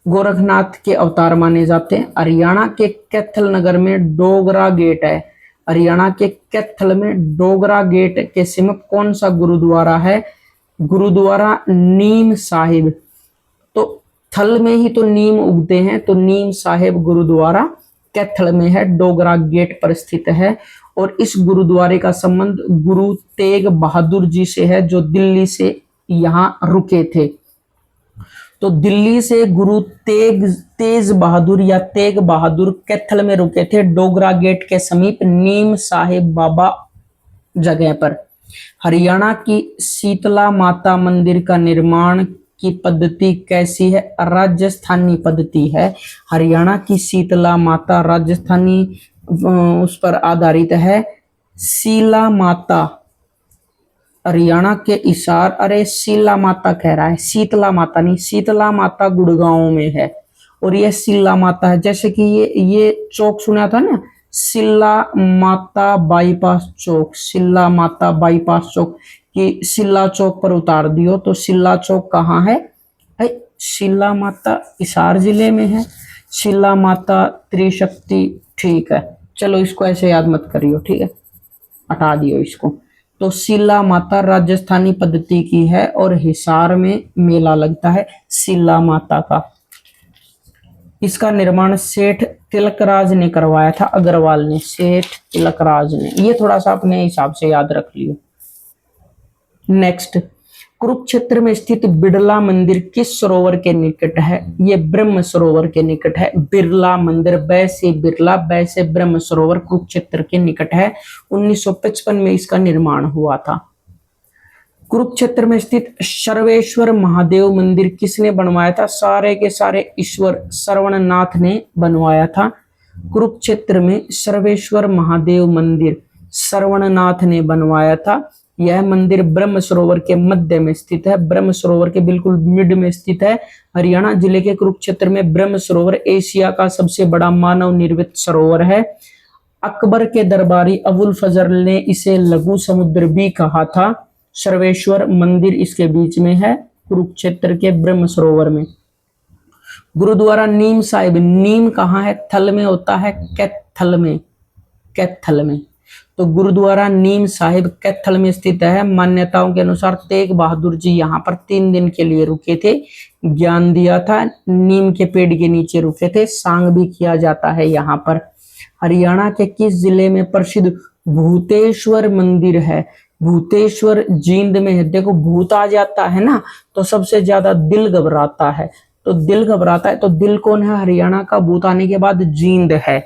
[SPEAKER 1] गोरखनाथ के अवतार माने जाते हैं। हरियाणा के कैथल नगर में डोगरा गेट है। हरियाणा के कैथल में डोगरा गेट के समीप कौन सा गुरुद्वारा है? गुरुद्वारा नीम साहिब। तो थल में ही तो नीम उगते हैं, तो नीम साहिब गुरुद्वारा कैथल में है, डोगरा गेट पर स्थित है। और इस गुरुद्वारे का संबंध गुरु तेग बहादुर जी से है, जो दिल्ली से यहाँ रुके थे। तो दिल्ली से गुरु तेज बहादुर या तेग बहादुर कैथल में रुके थे, डोगरा गेट के समीप नीम साहिब बाबा जगह पर। हरियाणा की शीतला माता मंदिर का निर्माण की पद्धति कैसी है? राजस्थानी पद्धति है। हरियाणा की शीतला माता राजस्थानी उस पर आधारित है। शीला माता हरियाणा के इशार, अरे शीला माता कह रहा है, शीतला माता नहीं, शीतला माता गुड़गांव में है और ये शीला माता है। जैसे कि ये चौक सुना था ना, शिला माता बाईपास चौक, शिला माता बाईपास चौक, कि शिला चौक पर उतार दियो, तो शिला चौक कहाँ है? शिला माता हिसार जिले में है। शिला माता त्रिशक्ति, ठीक है, चलो इसको ऐसे याद मत करियो, ठीक है, हटा दियो इसको। तो शिला माता राजस्थानी पद्धति की है और हिसार में मेला लगता है शिला माता का। इसका निर्माण सेठ तिलकराज ने करवाया था, अग्रवाल ने, सेठ तिलकराज ने। ये थोड़ा सा अपने हिसाब से याद रख लियो। नेक्स्ट, कुरुक्षेत्र में स्थित बिड़ला मंदिर किस सरोवर के निकट है? ये ब्रह्म सरोवर के निकट है। बिरला मंदिर, बै से बिरला, बै से ब्रह्म सरोवर कुरुक्षेत्र के निकट है। 1955 में इसका निर्माण हुआ था। कुरुक्षेत्र में स्थित सर्वेश्वर महादेव मंदिर किसने बनवाया था? सारे के सारे ईश्वर श्रवणनाथ ने बनवाया था। कुरुक्षेत्र में सर्वेश्वर महादेव मंदिर श्रवणनाथ ने बनवाया था। यह मंदिर ब्रह्म सरोवर के मध्य में स्थित है, ब्रह्म सरोवर के बिल्कुल मिड में स्थित है। हरियाणा जिले के कुरुक्षेत्र में ब्रह्म सरोवर एशिया का सबसे बड़ा मानव निर्मित सरोवर है। अकबर के दरबारी अबुल फजल ने इसे लघु समुद्र भी कहा था। सर्वेश्वर मंदिर इसके बीच में है, कुरुक्षेत्र के ब्रह्म सरोवर में। गुरुद्वारा नीम साहिब, नीम कहाँ है? थल में होता है, कैथल में, कैथल में। तो गुरुद्वारा नीम साहिब कैथल में स्थित है। मान्यताओं के अनुसार तेग बहादुर जी यहाँ पर 3 दिन के लिए रुके थे, ज्ञान दिया था, नीम के पेड़ के नीचे रुके थे, सांग भी किया जाता है यहाँ पर। हरियाणा के किस जिले में प्रसिद्ध भूतेश्वर मंदिर है? भूतेश्वर जींद में है। देखो भूत आ जाता है ना तो सबसे ज्यादा दिल घबराता है, तो दिल घबराता है, तो दिल कौन है? हरियाणा का भूत आने के बाद जींद है।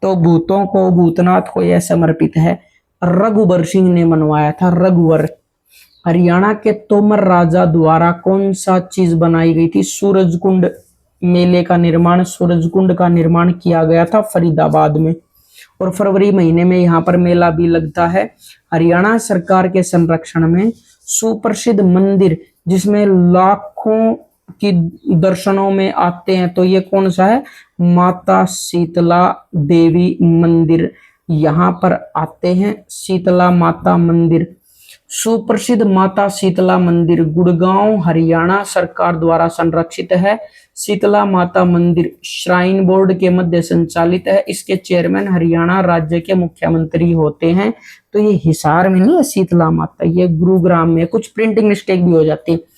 [SPEAKER 1] तो भूतों को, भूतनाथ को यह समर्पित है। रघुवर सिंह ने बनवाया था, रघुवर। हरियाणा के तोमर राजा द्वारा कौन सा चीज बनाई गई थी? सूरजकुंड मेले का निर्माण, सूरजकुंड का निर्माण किया गया था फरीदाबाद में, और फरवरी महीने में यहाँ पर मेला भी लगता है। हरियाणा सरकार के संरक्षण में सुप्रसिद्ध मंदिर जिसमें लाखों की दर्शनों में आते हैं, तो ये कौन सा है? माता शीतला देवी मंदिर यहाँ पर आते हैं। शीतला माता मंदिर, सुप्रसिद्ध माता शीतला मंदिर गुड़गांव हरियाणा सरकार द्वारा संरक्षित है। शीतला माता मंदिर श्राइन बोर्ड के मध्य संचालित है। इसके चेयरमैन हरियाणा राज्य के मुख्यमंत्री होते हैं। तो ये हिसार में नहीं है शीतला माता, ये गुरुग्राम में। कुछ प्रिंटिंग मिस्टेक भी हो जाती है।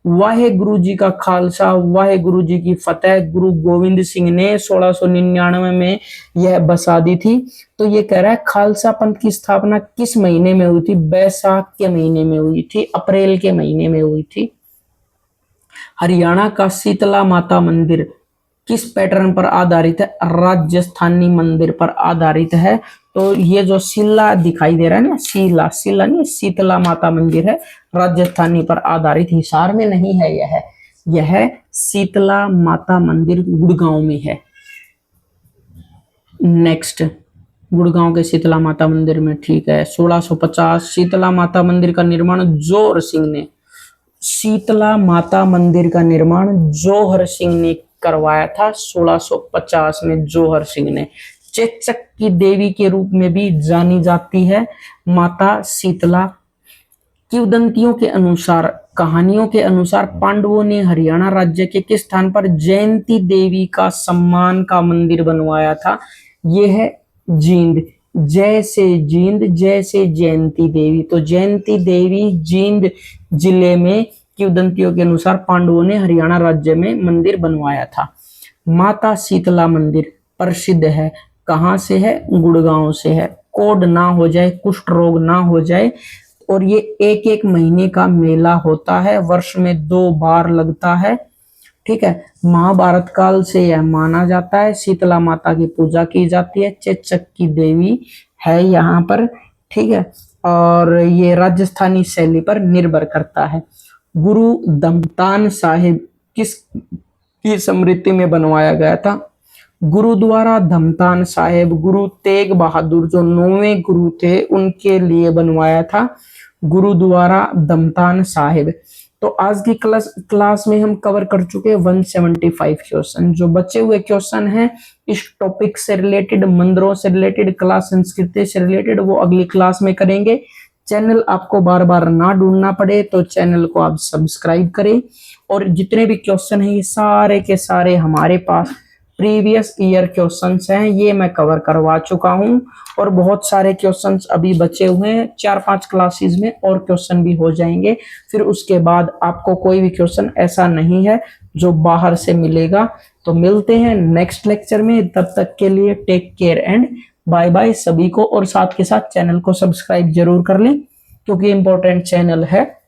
[SPEAKER 1] वाहे गुरु जी का खालसा, वाहे गुरु जी की फतेह। गुरु गोविंद सिंह ने 1699 में यह बसा दी थी। तो ये कह रहा है खालसा पंथ की स्थापना किस महीने में हुई थी? बैसाख के महीने में हुई थी, अप्रैल के महीने में हुई थी। हरियाणा का शीतला माता मंदिर किस पैटर्न पर आधारित है? राजस्थानी मंदिर पर आधारित है। तो ये जो शिला दिखाई दे रहा है ना, शिला, शिला नहीं, शीतला माता मंदिर है, राजस्थानी पर आधारित, हिसार में नहीं है। यह शीतला माता मंदिर गुड़गांव में है। नेक्स्ट, गुड़गांव के शीतला माता मंदिर में, ठीक है। 1650 शीतला माता मंदिर का निर्माण जौहर सिंह ने, शीतला माता मंदिर का निर्माण जौहर सिंह ने करवाया था 1650 में। जौहर सिंह ने। चेचक की देवी के रूप में भी जानी जाती है माता शीतला। किंवदंतियों के अनुसार, कहानियों के अनुसार पांडवों ने हरियाणा राज्य के किस स्थान पर जयंती देवी का सम्मान का मंदिर बनवाया था? यह है जींद। जय से जींद, जय से जयंती देवी। तो जयंती देवी जींद जिले में किंवदंतियों के अनुसार पांडवों ने हरियाणा राज्य में मंदिर बनवाया था। माता शीतला मंदिर प्रसिद्ध है, कहाँ से है? गुड़गांव से है। कोढ़ ना हो जाए, कुष्ठ रोग ना हो जाए, और ये 1-1 महीने का मेला होता है, वर्ष में 2 बार लगता है। ठीक है। महाभारत काल से यह माना जाता है। शीतला माता की पूजा की जाती है। चेचक की देवी है यहाँ पर, ठीक है। और ये राजस्थानी शैली पर निर्भर करता है। गुरु दमतान साहिब किस की स्मृति में बनवाया गया था? गुरुद्वारा धमतान साहिब गुरु तेग बहादुर जो 9वें गुरु थे उनके लिए बनवाया था गुरुद्वारा धमतान साहिब। तो आज की क्लास में हम कवर कर चुके हैं 175 क्वेश्चन। जो बचे हुए क्वेश्चन हैं इस टॉपिक से रिलेटेड, मंदिरों से रिलेटेड, कला संस्कृति से रिलेटेड, वो अगली क्लास में करेंगे। चैनल आपको बार बार ना ढूंढना पड़े तो चैनल को आप सब्सक्राइब करें। और जितने भी क्वेश्चन हैं ये सारे के सारे हमारे पास प्रीवियस ईयर क्वेश्चंस हैं, ये मैं कवर करवा चुका हूं। और बहुत सारे क्वेश्चंस अभी बचे हुए हैं, 4-5 क्लासेस में और क्वेश्चन भी हो जाएंगे। फिर उसके बाद आपको कोई भी क्वेश्चन ऐसा नहीं है जो बाहर से मिलेगा। तो मिलते हैं नेक्स्ट लेक्चर में, तब तक के लिए take care and bye bye सभी को। और साथ के साथ चैनल को सब्सक्राइब जरूर कर लें क्योंकि इंपॉर्टेंट चैनल है।